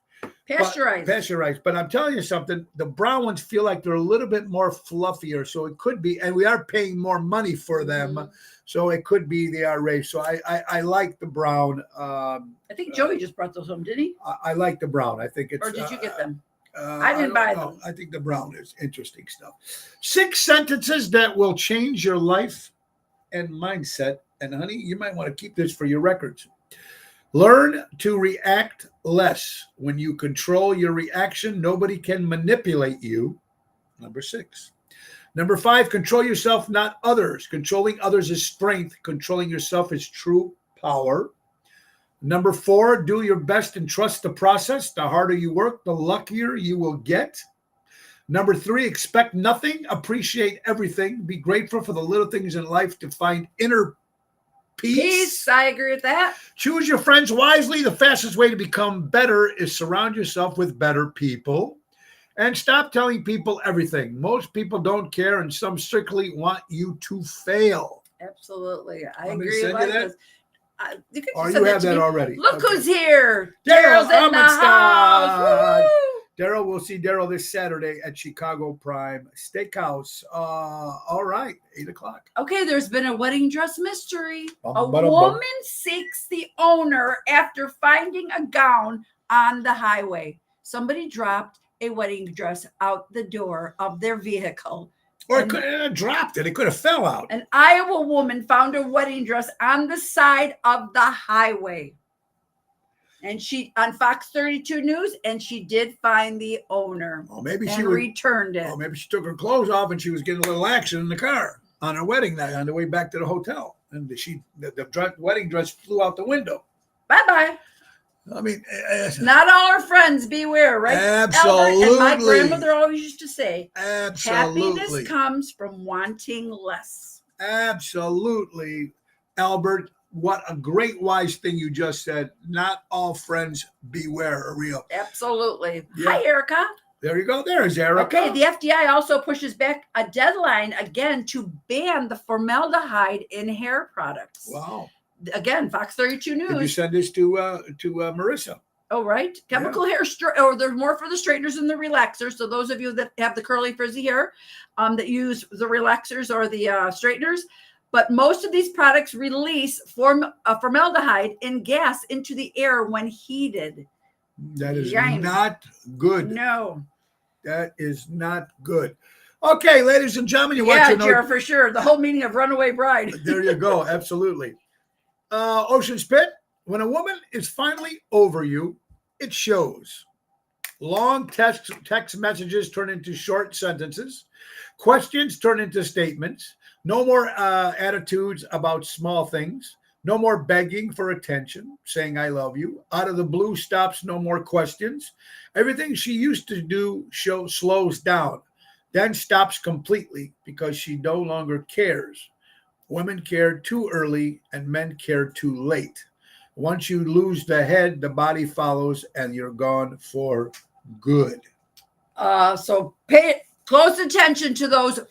Pasteurized. But I'm telling you something. The brown ones feel like they're a little bit more fluffier. So it could be, and we are paying more money for them. Mm-hmm. So it could be they are raised. So I like the brown. I think Joey just brought those home, didn't he? I like the brown. I think it's. Or did you get them? I didn't buy them. I think the brown is interesting stuff. 6 sentences that will change your life and mindset. And honey, you might want to keep this for your records. Learn to react less. When you control your reaction, nobody can manipulate you. Number 6. Number 5, control yourself, not others. Controlling others is strength. Controlling yourself is true power. Number 4, do your best and trust the process. The harder you work, the luckier you will get. Number 3, expect nothing, appreciate everything. Be grateful for the little things in life to find inner peace. I agree with that. Choose your friends wisely. The fastest way to become better is surround yourself with better people. And stop telling people everything. Most people don't care, and some strictly want you to fail. Absolutely. I agree with that. You have that already. Look who's here. Daryl's in the house. Daryl, we'll see Daryl this Saturday at Chicago Prime Steakhouse. All right, 8:00. Okay, there's been a wedding dress mystery. A woman seeks the owner after finding a gown on the highway. Somebody dropped a wedding dress out the door of their vehicle. Or it could have dropped it. It could have fell out. An Iowa woman found a wedding dress on the side of the highway. And she on Fox 32 News, and she did find the owner. Oh, maybe she returned it. Oh, maybe she took her clothes off and she was getting a little action in the car on her wedding night on the way back to the hotel. And the wedding dress flew out the window. Bye-bye. I mean, not all our friends beware, right? Absolutely. Albert? And my grandmother always used to say, absolutely. Happiness comes from wanting less. Absolutely. Albert, what a great wise thing you just said. Not all friends beware are real. Absolutely. Yeah. Hi, Erica. There you go. There's Erica. Okay, the FDI also pushes back a deadline again to ban the formaldehyde in hair products. Wow. Again, Fox 32 News. Did you send this to Marissa? Oh, right. Chemical hair, or there's more for the straighteners than the relaxers. So those of you that have the curly frizzy hair that use the relaxers or the straighteners. But most of these products release formaldehyde in gas into the air when heated. That is not good. No. That is not good. Okay, ladies and gentlemen, you're watching. Yeah, for sure. The whole meaning of Runaway Bride. There you go. Absolutely. Ocean's Pit, when a woman is finally over you, it shows. Long text messages turn into short sentences. Questions turn into statements. No more attitudes about small things. No more begging for attention, saying I love you. Out of the blue stops, no more questions. Everything she used to do slows down, then stops completely because she no longer cares. Women care too early and men care too late. Once you lose the head, the body follows and you're gone for good. So pay close attention to those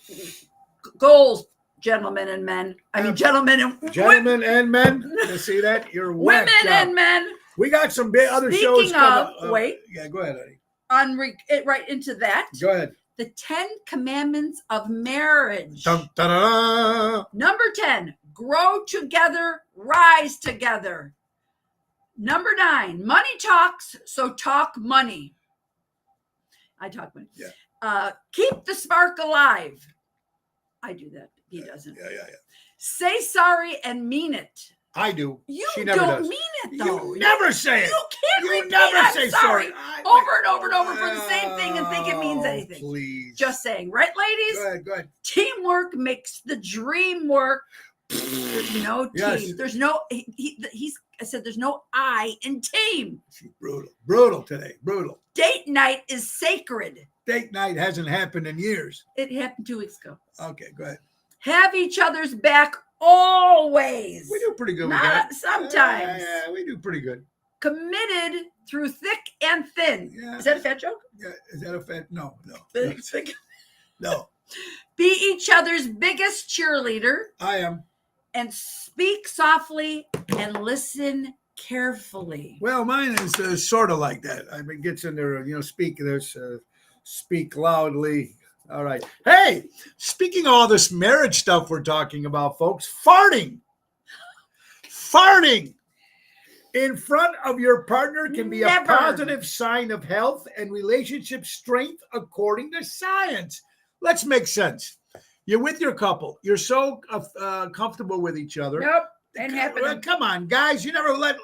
goals, gentlemen and men. I mean, gentlemen and Gentlemen and men, you see that? You're women whacked out. and men. We got some big other shows Speaking coming. of, wait. Yeah, go ahead, Eddie. Right into that. Go ahead. The 10 Commandments of Marriage. Dun, dun, dun, dun. Number 10, grow together, rise together. Number 9, money talks, so talk money. I talk money. Yeah. Keep the spark alive. I do that. He doesn't. Yeah. Say sorry and mean it. I do. You She never don't does. mean it, though. You never say it. You can't You repeat never I'm say sorry sorry. over and over and over for the same thing and think it means Oh, anything. Please. Just saying, right, ladies? Go ahead. Teamwork makes the dream work. There's no team. Yes. There's no. I said there's no I in team. She's brutal today. Brutal. Date night is sacred. Date night hasn't happened in years. It happened 2 weeks ago. Okay, go ahead. Have each other's back always. We do pretty good with Not that. sometimes. Yeah, we do pretty good. Committed through thick and thin. Yeah. Is that a fat joke? Yeah, is that a fact? No. Thick. No. Be each other's biggest cheerleader I am. and speak softly and listen carefully. Well, mine is sort of like that. I mean, gets in there, speak loudly. All right. Hey, speaking of all this marriage stuff we're talking about, folks, farting in front of your partner can be Never. a positive sign of health and relationship strength, according to science. Let's make sense. You're with your couple. You're so comfortable with each other. Nope. Ain't happening. Come on, guys. You never look.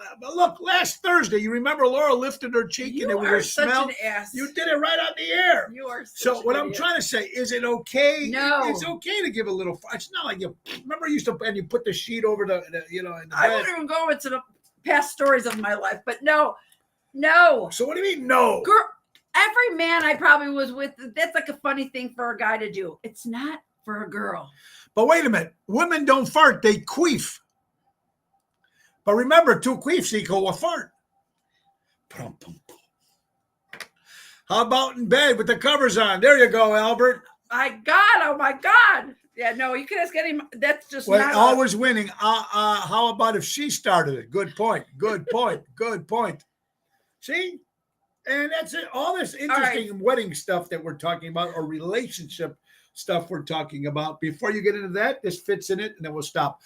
Last Thursday, you remember Laura lifted her cheek and it was a such smell. an ass. You did it right on the air. You are So such what an I'm idiot. trying to say is, it okay? No. It's okay to give a little. It's not like you remember you used to and you put the sheet over the in the I bed. won't even go into the past stories of my life, but no. So what do you mean no? Girl, every man I probably was with, that's like a funny thing for a guy to do. It's not for a girl. But wait a minute, women don't fart; they queef. But remember, 2 queefs equal a fart. Pum, pum, pum. How about in bed with the covers on? There you go, Albert. Oh my God. Yeah, no, you can ask any, that's just Well, not always winning. How about if she started it? Good point. Good point. See? And that's it. All this interesting wedding stuff that we're talking about, or relationship stuff we're talking about. Before you get into that, this fits in it, and then we'll stop.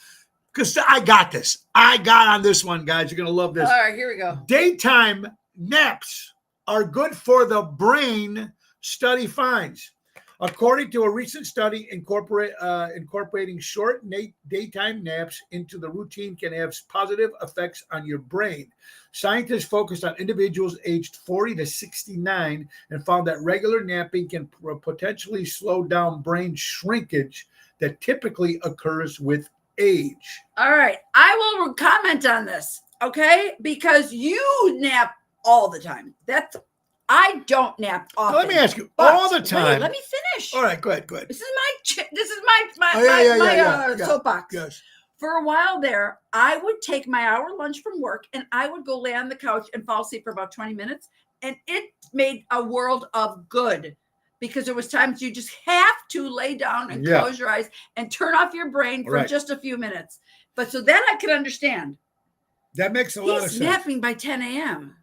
Because I got this. I got on this one, guys. You're going to love this. All right, here we go. Daytime naps are good for the brain, study finds. According to a recent study, incorporating short daytime naps into the routine can have positive effects on your brain. Scientists focused on individuals aged 40 to 69 and found that regular napping can potentially slow down brain shrinkage that typically occurs with age. All right, I will comment on this, okay? Because you nap all the time. I don't nap often. Now, let me ask you, but all the time. wait, let me finish. All right, go ahead. This is my Yeah. soapbox. Yes. For a while there, I would take my hour lunch from work and I would go lay on the couch and fall asleep for about 20 minutes. And it made a world of good, because there was times you just have to lay down and close your eyes and turn off your brain for just a few minutes. But so then I could understand. That makes a lot of He's sense. napping by 10 a.m.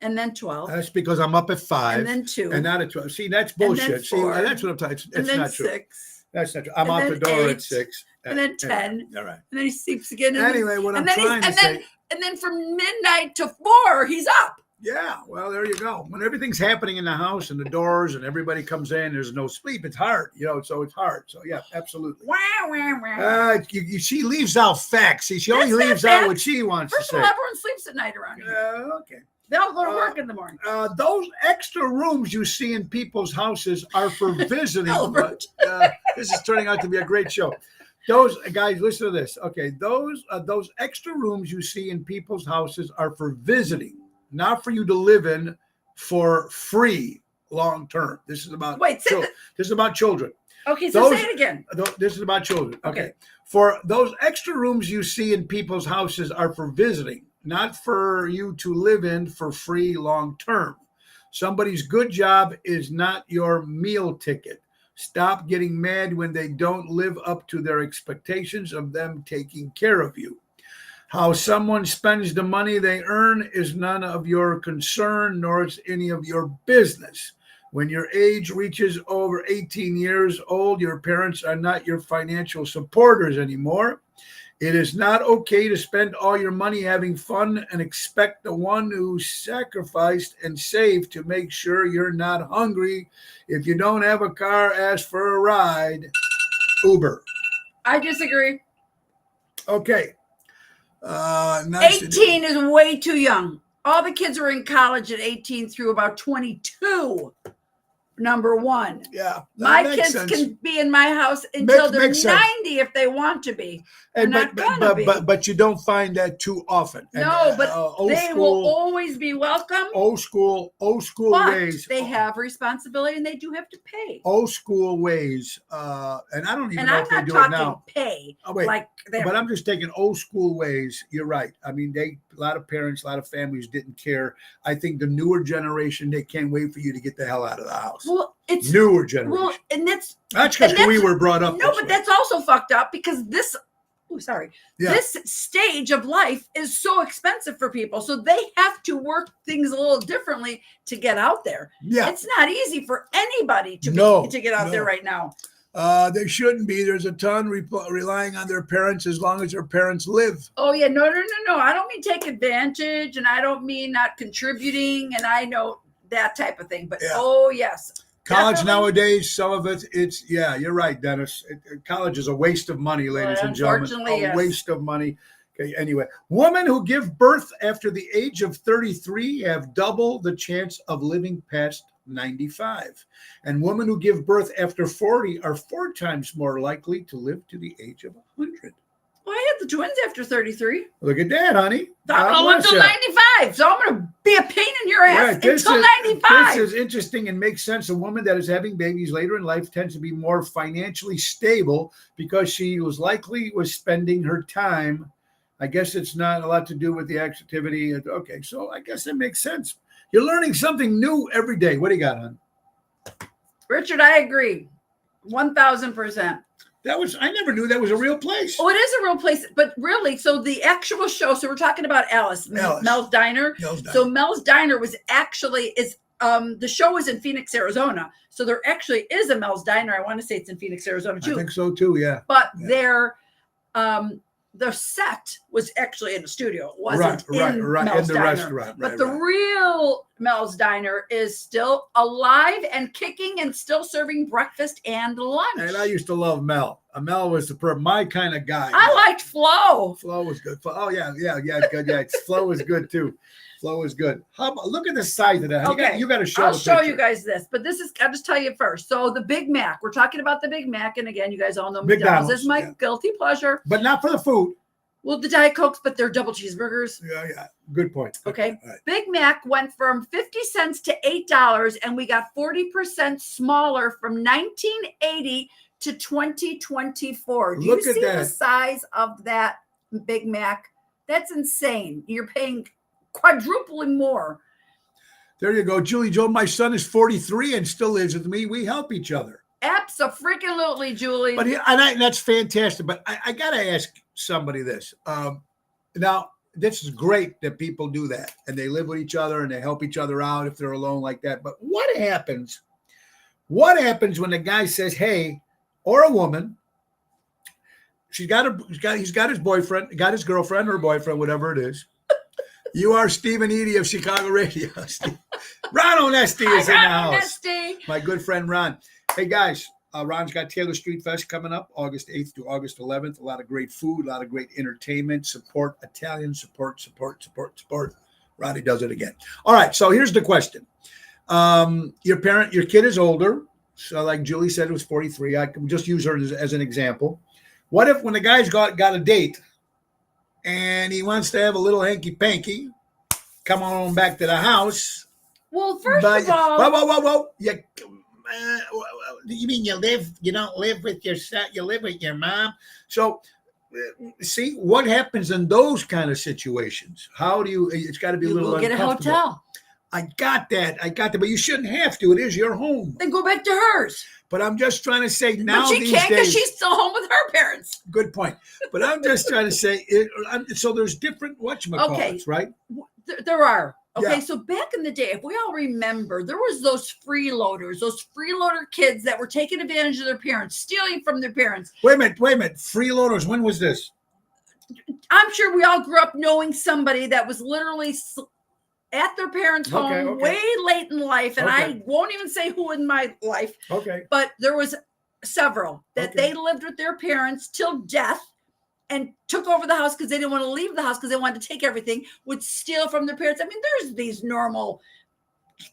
and then 12. That's because I'm up at 5 and then 2 and not at 12. See, that's bullshit. See, 4, that's what I'm talking. and It's then not true. 6 That's not true. I'm and out the then door 8, at 6. and then 10. All right. and then he sleeps again. And Anyway, what I'm then trying to say. and then from midnight to 4, he's up. Yeah, well, there you go. When everything's happening in the house and the doors and everybody comes in, there's no sleep. It's hard, so it's hard. So yeah, absolutely. Wow. She leaves out facts. See, she only That's not leaves out facts. what she wants First to of say. all, everyone sleeps at night around here. Okay. They all go to work in the morning. Those extra rooms you see in people's houses are for visiting. Albert. This is turning out to be a great show. Those guys, listen to this. Okay, those extra rooms you see in people's houses are for visiting, not for you to live in for free long term. This is about Wait, say this is about children. Okay, so say it again. This is about children. Okay. For those extra rooms you see in people's houses are for visiting, not for you to live in for free long term. Somebody's good job is not your meal ticket. Stop getting mad when they don't live up to their expectations of them taking care of you. How someone spends the money they earn is none of your concern, nor is any of your business. When your age reaches over 18 years old, your parents are not your financial supporters anymore. It is not okay to spend all your money having fun and expect the one who sacrificed and saved to make sure you're not hungry. If you don't have a car, ask for a ride. Uber. I disagree. Okay. Nice 18 is way too young. All the kids were in college at 18 through about 22. Number one. Yeah. My kids can be in my house until they're 90 if they want to be. And but you don't find that too often. No, but they will always be welcome. Old school ways. They have responsibility and they do have to pay. Old school ways. And I don't even know if they do it now. And I'm not talking pay. Oh, wait. Like but I'm just taking old school ways. You're right. I mean, a lot of parents, a lot of families didn't care. I think the newer generation, they can't wait for you to get the hell out of the house. Well, it's newer generation. Well, and that's because we were brought up. No, but that's also fucked up because this. Oh, sorry. Yeah. This stage of life is so expensive for people, so they have to work things a little differently to get out there. Yeah, it's not easy for anybody to get out there right now. They shouldn't be. There's a ton relying on their parents as long as their parents live. Oh yeah, no. I don't mean take advantage, and I don't mean not contributing, and I know that type of thing. But oh yes. College nowadays, some of it's you're right, Dennis. College is a waste of money, ladies and gentlemen. A waste of money. Okay, anyway, women who give birth after the age of 33 have double the chance of living past 95. And women who give birth after 40 are 4 times more likely to live to the age of 100. Well, I had the twins after 33. Look at that, honey. I'll live till 95, so I'm going to be a pain in your ass until 95. This is interesting and makes sense. A woman that is having babies later in life tends to be more financially stable because she was spending her time. I guess it's not a lot to do with the activity. Okay, so I guess it makes sense. You're learning something new every day. What do you got, hon? Richard, I agree. 1,000%. I never knew that was a real place. Oh, it is a real place, but really, so the actual show, so we're talking about Mel's Diner. So Mel's Diner was actually, the show was in Phoenix, Arizona. So there actually is a Mel's Diner. I want to say it's in Phoenix, Arizona too. I think so too, yeah. But the set was actually in the studio. It wasn't in Mel's Diner. Restaurant. But the real Mel's Diner is still alive and kicking and still serving breakfast and lunch. And I used to love Mel. Mel was my kind of guy. I liked Flo. Flo was good. Oh, yeah, good. Yeah, Flo was good too. Flo was good. Look at the size of that. Okay. You got to show. I'll show you guys this, but I'll just tell you first. So the Big Mac, we're talking about the Big Mac. And again, you guys all know McDonald's is my guilty pleasure. But not for the food. Well, the Diet Cokes, but they're double cheeseburgers. Yeah. Good point. Okay. Right. Big Mac went from 50 cents to $8, and we got 40% smaller from 1980 to 2024. Do you see the size of that Big Mac? That's insane. You're paying quadrupling more. There you go, Julie Joe. My son is 43 and still lives with me. We help each other. Absolutely, Julie. But that's fantastic. But I got to ask somebody this. Now, this is great that people do that and they live with each other and they help each other out if they're alone like that. But what happens? What happens when the guy says, "Hey," or a woman? He's got his boyfriend, got his girlfriend or boyfriend, whatever it is. You are Stephen Eady of Chicago Radio. Ron Onesti is in the house. My good friend Ron. Hey guys, Ron's got Taylor Street Fest coming up August 8th to August 11th. A lot of great food, a lot of great entertainment. Support Italian, support. Ronnie does it again. All right, so here's the question. Your kid is older. So like Julie said, it was 43. I can just use her as an example. What if when the guy's got a date and he wants to have a little hanky-panky, come on back to the house? Well, first of all... Whoa. You mean you don't live with your son, you live with your mom? So, see, what happens in those kind of situations? How do you, it's got to be a little uncomfortable. Get a hotel. I got that. But you shouldn't have to. It is your home. Then go back to hers. But I'm just trying to say now But she these can't because days. she's still home with her parents. Good point. But I'm just trying to say, so there's different whatchamacallits, right? There are. Okay, Yeah. so back in the day, if we all remember, there was those freeloaders, those freeloader kids that were taking advantage of their parents, stealing from their parents. Wait a minute. Freeloaders, when was this? I'm sure we all grew up knowing somebody that was literally at their parents' home Okay. way late in life. And I Okay. won't even say who in my life, Okay. but there was several that Okay. they lived with their parents till death and took over the house because they didn't want to leave the house because they wanted to take everything, would steal from their parents. I mean, there's these normal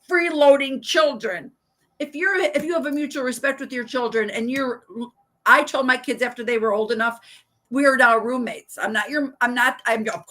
freeloading children. If you have a mutual respect with your children and I told my kids after they were old enough, we are now roommates. I'm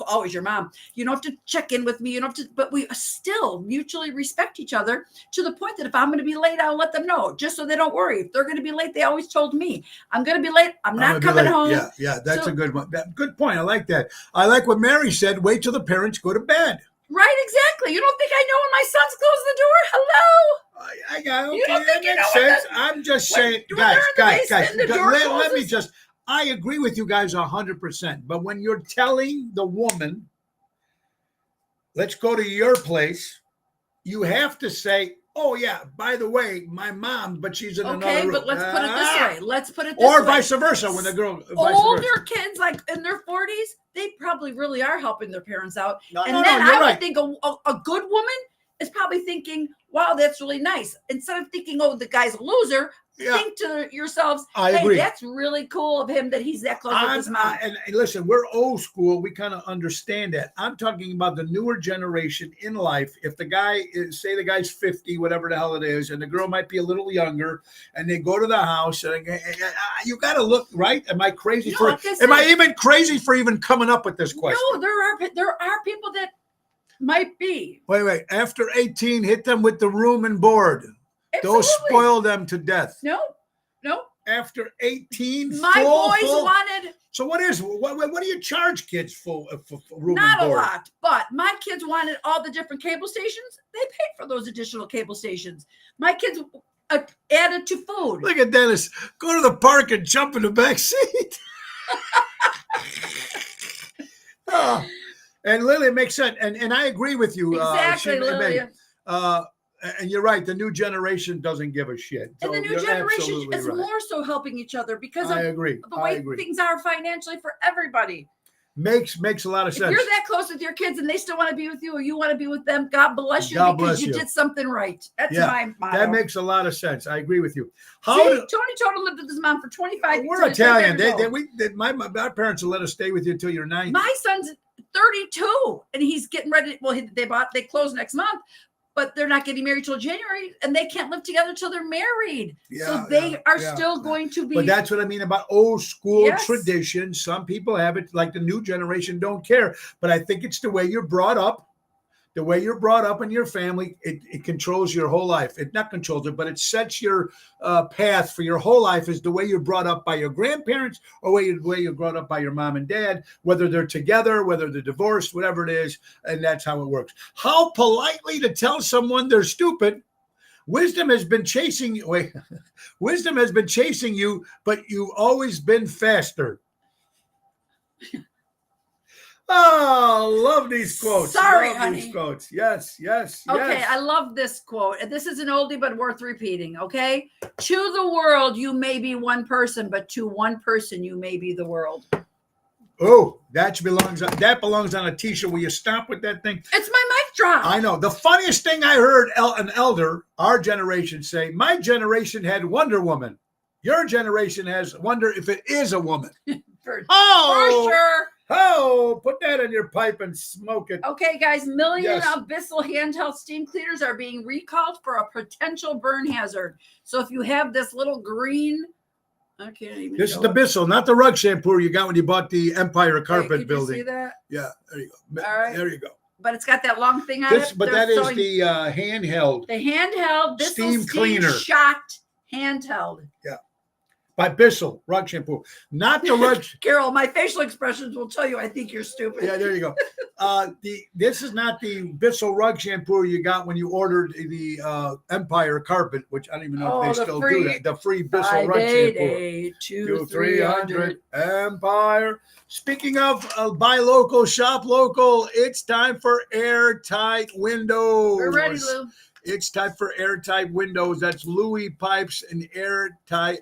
always your mom. You don't have to check in with me. You don't have to, but we still mutually respect each other to the point that if I'm going to be late, I'll let them know just so they don't worry. If they're going to be late, they always told me, I'm going to be late. I'm not coming home. Yeah, that's a good one. Good point. I like that. I like what Mary said. Wait till the parents go to bed. Right, exactly. You don't think I know when my son's closing the door? Hello? I got okay. You don't think that you know makes what sense. I'm just saying, when they're in the guys. basement, the door Let me closes? just. I agree with you guys 100%. But when you're telling the woman, let's go to your place, you have to say, oh, yeah, by the way, my mom, but she's in another room. Okay, but let's put it this way. Let's put it this Or way. vice versa, when the girl, Older kids, like in their 40s, they probably really are helping their parents out. No, and no, then no, you're I would right. think a good woman is probably thinking, wow, that's really nice. Instead of thinking, oh, the guy's a loser, Yeah. think to yourselves, I hey, agree. that's really cool of him that he's that close with his mom. And listen, we're old school. We kind of understand that. I'm talking about the newer generation in life. If the guy is, say the guy's 50, whatever the hell it is, and the girl might be a little younger, and they go to the house, and you got to look, right? Am I crazy No, for? like I Am I said- even crazy for even coming up with this question? No, there are people that might be. Wait. After 18, hit them with the room and board. Don't Absolutely. spoil them to death. No. After 18, My boys wanted So what do you charge kids for room not and a board? lot, but my kids wanted all the different cable stations. They paid for those additional cable stations. My kids added to food. Look at Dennis. Go to the park and jump in the back seat. Oh, and Lily, it makes sense. And I agree with you. Exactly, Lilia. And you're right. The new generation doesn't give a shit. And the So new you're generation absolutely is right. more so helping each other because I of agree. the I way agree. things are financially for everybody. Makes a lot of If sense. you're that close with your kids and they still want to be with you or you want to be with them, God bless you God because bless you you. did something right. That's Yeah, my motto. That makes a lot of sense. I agree with you. See, Tony Toto lived with his mom for 25 years. We're Italian. My parents will let us stay with you until you're 90. My son's 32 and he's getting ready. Well, they close next month, but they're not getting married till January and they can't live together till they're married. So they are still going to be. But that's what I mean about old school Yes. tradition. Some people have it like the new generation don't care. But I think it's the way you're brought up. The way you're brought up in your family, it controls your whole life. It not controls it, but it sets your path for your whole life is the way you're brought up by your grandparents or the way you're brought up by your mom and dad, whether they're together, whether they're divorced, whatever it is. And that's how it works. How politely to tell someone they're stupid. Wisdom has been chasing you. Wait, wisdom has been chasing you, but you've always been faster. Oh, love these quotes. Sorry, love honey. These quotes. Yes. Okay, I love this quote. And this is an oldie, but worth repeating. Okay. To the world, you may be one person, but to one person, you may be the world. Oh, that belongs on a t-shirt. Will you stop with that thing? It's my mic drop. I know. The funniest thing I heard an elder, our generation, say, my generation had Wonder Woman. Your generation has Wonder if it is a woman. For Oh, sure. oh, put that in your pipe and smoke it. Okay, guys, million Yes. Abyssal handheld steam cleaners are being recalled for a potential burn hazard. So if you have this little green, I can't even. This is show the it. Bissell, not the rug shampoo you got when you bought the Empire Okay, Carpet could you building. see that? Yeah, there you go. All right. There you go. But it's got that long thing on This, it. but They're that is sewing- the handheld. the handheld Bissell steam cleaner. shocked handheld. By Bissell rug shampoo, not the rug. Carol, my facial expressions will tell you I think you're stupid. Yeah, there you go. This is not the Bissell rug shampoo you got when you ordered the Empire carpet, which I don't even know if they still do that. The free Bissell rug shampoo. 2-300 Empire. Speaking of buy local, shop local, it's time for airtight windows. We're ready, Lou. It's time for airtight windows. That's Louis Pipes and airtight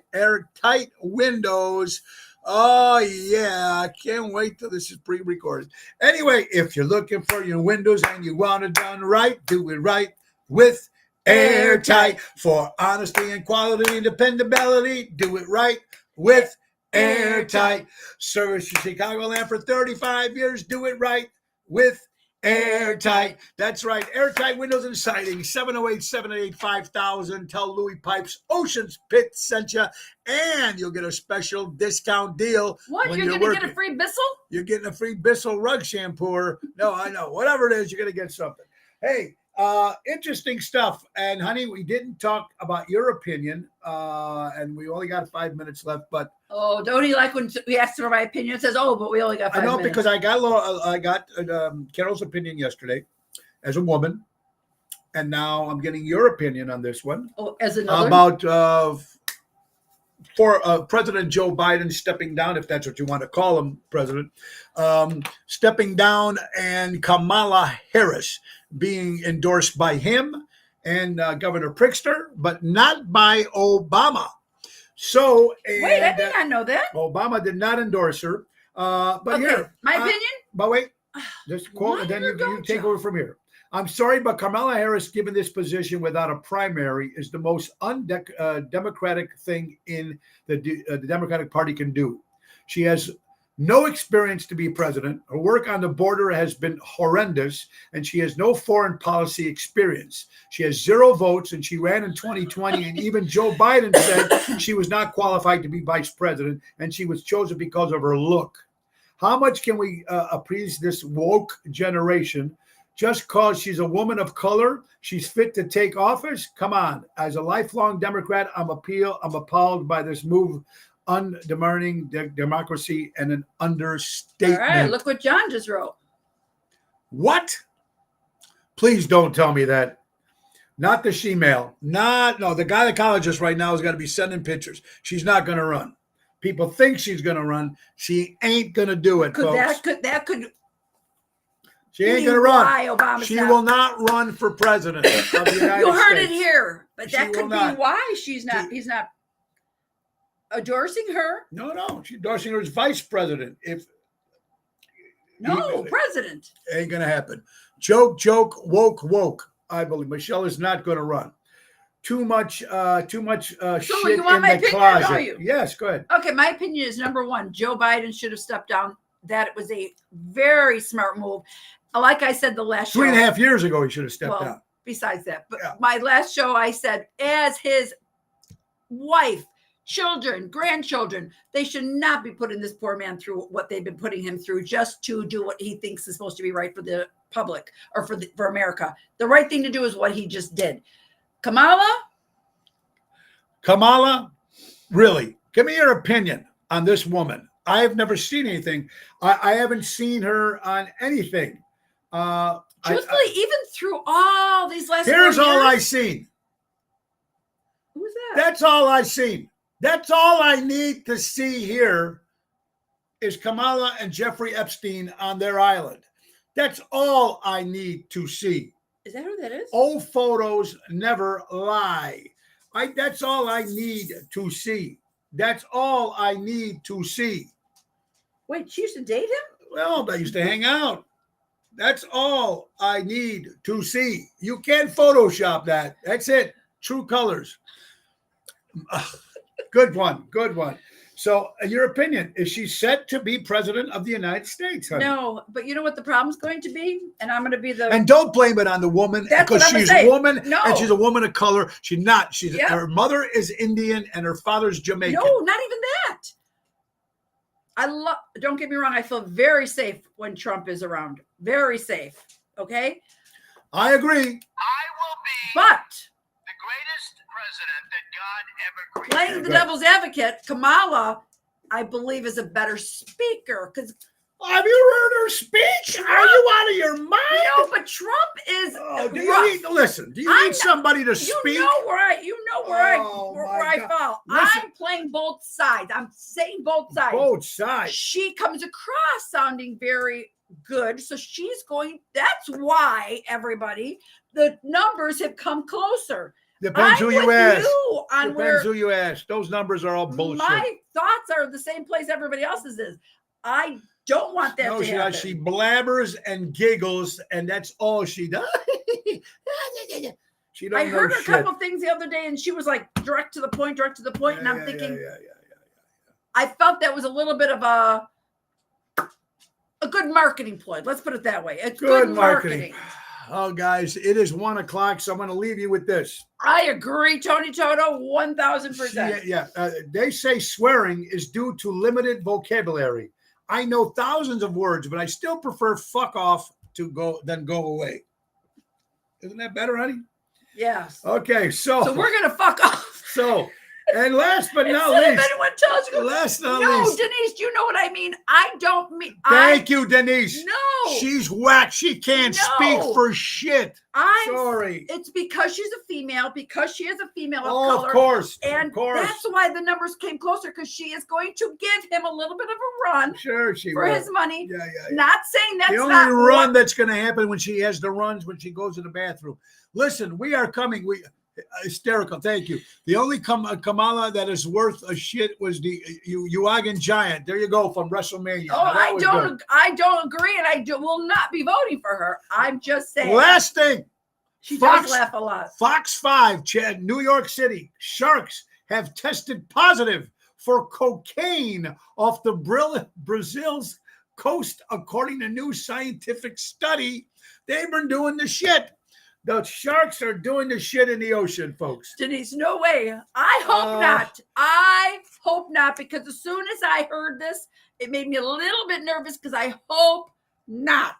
windows. Oh, yeah. I can't wait till this is pre-recorded. Anyway, if you're looking for your windows and you want it done right, do it right with Airtight. For honesty and quality and dependability, do it right with Airtight. Service to Chicagoland for 35 years, do it right with Airtight. That's right. Airtight windows and siding. 708-788-5000. Tell Louis Pipes Ocean's Pit sent you, and you'll get a special discount deal. What? When You're going to get a free Bissell? You're getting a free Bissell rug shampooer. No, I know. Whatever it is, you're going to get something. Hey, interesting stuff. And honey, we didn't talk about your opinion, and we only got 5 minutes left. But oh, don't he like when we ask for my opinion? It says, "Oh, but we only got 5 minutes." I know because I got Carol's opinion yesterday as a woman, and now I'm getting your opinion on this one. Oh, as another about for President Joe Biden stepping down, if that's what you want to call him, President, stepping down, and Kamala Harris being endorsed by him and Governor Pritzker, but not by Obama. So, wait, I did not know that. Obama did not endorse her. But okay, here, my opinion. But wait, just quote, and then you take over from here. I'm sorry, but Kamala Harris, given this position without a primary, is the most undemocratic thing in the Democratic Party can do. She has no experience to be president. Her work on the border has been horrendous, and she has no foreign policy experience. She has 0 votes, and she ran in 2020, and even Joe Biden said she was not qualified to be vice president, and she was chosen because of her look. How much can we appease this woke generation? Just because she's a woman of color, she's fit to take office? Come on. As a lifelong Democrat, I'm appalled by this move, undermining democracy and an understatement. All right, look what John just wrote. What? Please don't tell me that. Not the she-male. No, the gynecologist right now has got to be sending pictures. She's not going to run. People think she's going to run. She ain't going to do it, folks. That could She ain't going to run. Obama's she will not run for president of the United States. You heard it here. But that could be not. why he's not endorsing her. No. She's endorsing her as vice president. President. Ain't going to happen. Joke, woke. I believe Michelle is not going to run. Too much shit in the closet. Don't you? Yes, go ahead. Okay, my opinion is number one, Joe Biden should have stepped down. That it was a very smart move. Like I said, the last 3.5 years ago, he should have stepped down. Besides that, but my last show, I said, as his wife, children, grandchildren, they should not be putting this poor man through what they've been putting him through just to do what he thinks is supposed to be right for the public or for America. The right thing to do is what he just did. Kamala, really, give me your opinion on this woman. I have never seen anything. I haven't seen her on anything. Truthfully, even through all these last here's 4 years, all I seen. Who's that? That's all I seen. That's all I need to see here is Kamala and Jeffrey Epstein on their island. That's all I need to see. Is that who that is? Old photos never lie. That's all I need to see. That's all I need to see. Wait, she used to date him? Well, they used to hang out. That's all I need to see. You can't Photoshop that. That's it. True colors. Good one. So, your opinion, is she set to be president of the United States? Honey? No, but you know what the problem's going to be? And I'm going to be the... And don't blame it on the woman because she's a woman and she's a woman of color. She's not. Her mother is Indian and her father's Jamaican. No, not even that. Don't get me wrong. I feel very safe when Trump is around. Very safe. Okay. I agree. But greatest president that God ever created. Playing the devil's advocate, Kamala, I believe, is a better speaker because Have you heard her speech? Are you out of your mind? no, but Trump is Oh, do rough. you need, listen, do you need somebody to speak? You know where Oh, where my I God. fall. Listen. I'm playing both sides. I'm saying both sides. Both sides. She comes across sounding very good, so she's going. That's why everybody, the numbers have come closer. Depends I'm who you with ask. you on Depends where who you ask. Those numbers are all bullshit. my thoughts are the same place everybody else's is. I don't want that No, to she, happen. she blabbers and giggles, and that's all she does. She don't I heard know a shit. couple things the other day, and she was like direct to the point, and I'm thinking, yeah. I felt that was a little bit of a good marketing ploy. Let's put it that way. A good marketing. Oh, guys, it is 1 o'clock, so I'm going to leave you with this. I agree, Tony Toto, 1,000%. Yeah, they say swearing is due to limited vocabulary. I know thousands of words, but I still prefer fuck off than go away. Isn't that better, honey? Yes. Okay, So we're gonna fuck off. And last but not Instead of least, anyone tells you, last but not no, least. Denise, you know what I mean. I don't mean. Thank you, Denise. No, She's whack. She can't speak for shit. Sorry. It's because she's a female. Because she is a female of Oh, color. of course. And of course. that's why the numbers came closer. Because she is going to give him a little bit of a run Sure, she for will. his money. Yeah. Not saying that's the only not run that's going to happen when she has the runs when she goes to the bathroom. Listen, we are coming. Hysterical. Thank you. The only Kamala that is worth a shit was the Uagan Giant. There you go from WrestleMania. Oh, Good. I don't agree, and I will not be voting for her. I'm just saying. Last thing. She does laugh a lot. Fox 5, New York City. Sharks have tested positive for cocaine off the Brazil's coast, according to new scientific study. They've been doing the shit. The sharks are doing the shit in the ocean, folks. Denise, no way. I hope not. I hope not, because as soon as I heard this, it made me a little bit nervous because I hope not.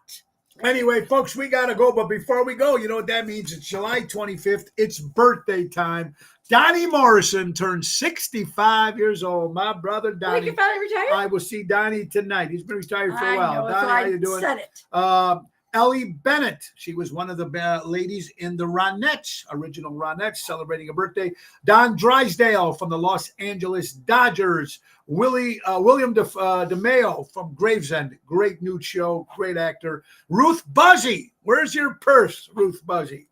Anyway, folks, we got to go. But before we go, you know what that means? It's July 25th. It's birthday time. Donnie Morrison turned 65 years old. My brother, Donnie. We can finally retire? I will see Donnie tonight. He's been retired for a while. I know, Donnie, so how you doing? Said it. Ellie Bennett. She was one of the ladies in the Ronettes, original Ronettes, celebrating a birthday. Don Drysdale from the Los Angeles Dodgers. William DeMeo from Gravesend. Great new show, great actor. Ruth Buzzy. Where's your purse, Ruth Buzzy?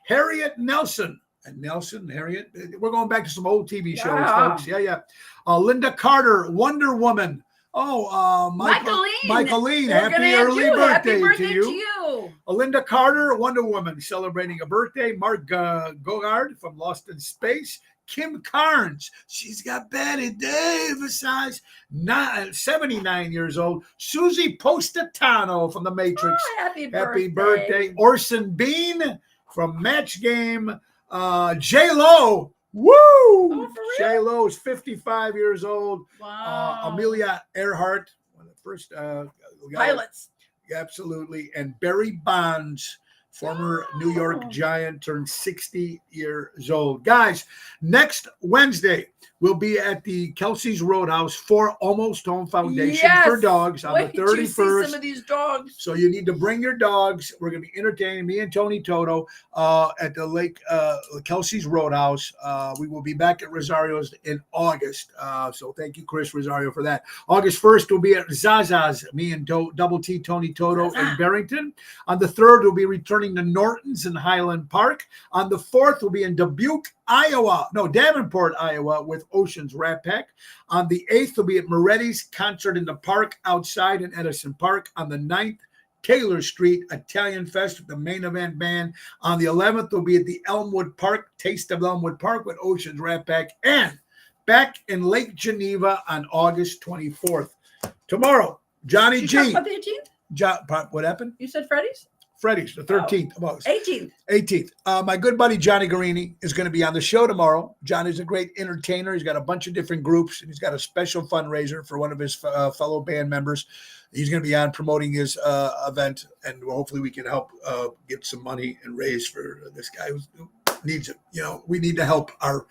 Harriet Nelson. Harriet. We're going back to some old TV shows, folks. Yeah. Linda Carter, Wonder Woman. Oh, Michaeline, happy early birthday to you. Linda Carter, Wonder Woman, celebrating a birthday. Mark Gogard from Lost in Space. Kim Carnes, she's got Betty Davis size, 79 years old. Susie Positano from The Matrix. Oh, happy birthday. Orson Bean from Match Game. J-Lo. Woo! Oh, J-Lo is 55 years old. Wow. Amelia Earhart, one of the first pilots. Absolutely. And Barry Bonds, former New York Giant, turned 60 years old. Guys, next Wednesday, we'll be at the Kelsey's Roadhouse for Almost Home Foundation for Dogs on the 31st. You see some of these dogs. So you need to bring your dogs. We're going to be entertaining me and Tony Toto at the Lake Kelsey's Roadhouse. We will be back at Rosario's in August. So thank you, Chris Rosario, for that. August 1st, we'll be at Zaza's, me and Double T Tony Toto in Barrington. On the 3rd, we'll be returning to Norton's in Highland Park. On the 4th, we'll be in Davenport, Iowa with Ocean's Rat Pack. On the 8th, we'll be at Moretti's Concert in the Park outside in Edison Park. On the 9th, Taylor Street Italian Fest with the Main Event Band. On the 11th, we'll be at the Elmwood Park, Taste of Elmwood Park with Ocean's Rat Pack. And back in Lake Geneva on August 24th. Tomorrow, Johnny G. Talk about the 18th? What happened? You said Freddy's? Freddy's, the 13th of August. 18th. My good buddy Johnny Guarini is going to be on the show tomorrow. Johnny's a great entertainer. He's got a bunch of different groups, and he's got a special fundraiser for one of his fellow band members. He's going to be on promoting his event, and hopefully we can help get some money and raise for this guy who's needs it. You know, we need to help our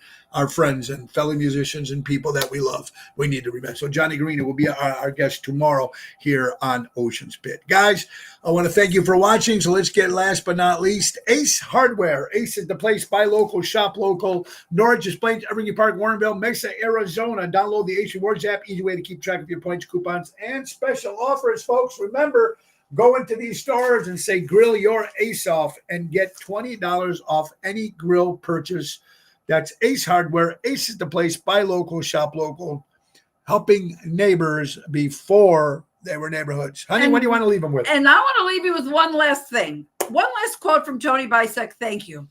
friends and fellow musicians and people that we love. We need to remember. So Johnny Green will be our guest tomorrow here on Ocean's Pit. Guys, I want to thank you for watching. So let's get last but not least, Ace Hardware. Ace is the place. Buy local, shop local. Norwich, Plains, Evergreen Park, Warrenville, Mesa, Arizona. Download the Ace Rewards app. Easy way to keep track of your points, coupons, and special offers, folks. Remember, go into these stores and say grill your Ace off and get $20 off any grill purchase. That's Ace Hardware. Ace is the place. Buy local, shop local, helping neighbors before they were neighborhoods. Honey, what do you want to leave them with? And I want to leave you with one last thing. One last quote from Tony Bisek. Thank you.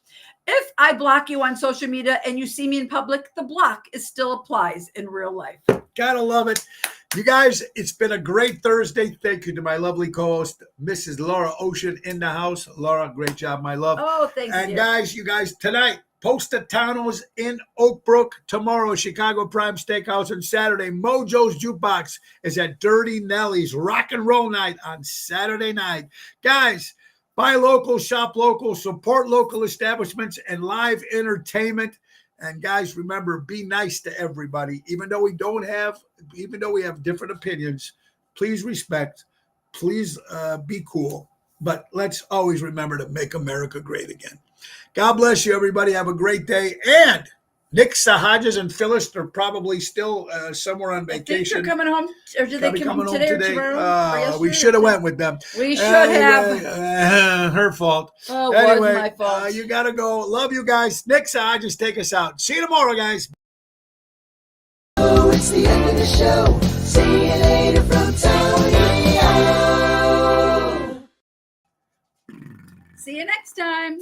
If I block you on social media and you see me in public, the block still applies in real life. Gotta love it. You guys, it's been a great Thursday. Thank you to my lovely co-host, Mrs. Laura Ocean in the house. Laura, great job, my love. Oh, thank you. And guys, you guys, tonight, Positano's in Oak Brook. Tomorrow, Chicago Prime Steakhouse. And Saturday, Mojo's Jukebox is at Dirty Nelly's Rock and Roll Night on Saturday night. Guys, buy local, shop local, support local establishments and live entertainment. And guys, remember, be nice to everybody. Even though we have different opinions, please respect, please be cool. But let's always remember to make America great again. God bless you, everybody. Have a great day. And Nick Sahajas and Phyllis are probably still somewhere on vacation. I think they're coming home. Or did they come home today or tomorrow? We should have went with them. We should have. Her fault. Oh, it anyway, was my fault. You got to go. Love you guys. Nick Sahajas, take us out. See you tomorrow, guys. Oh, it's the end of the show. See you later from Tony O. See you next time.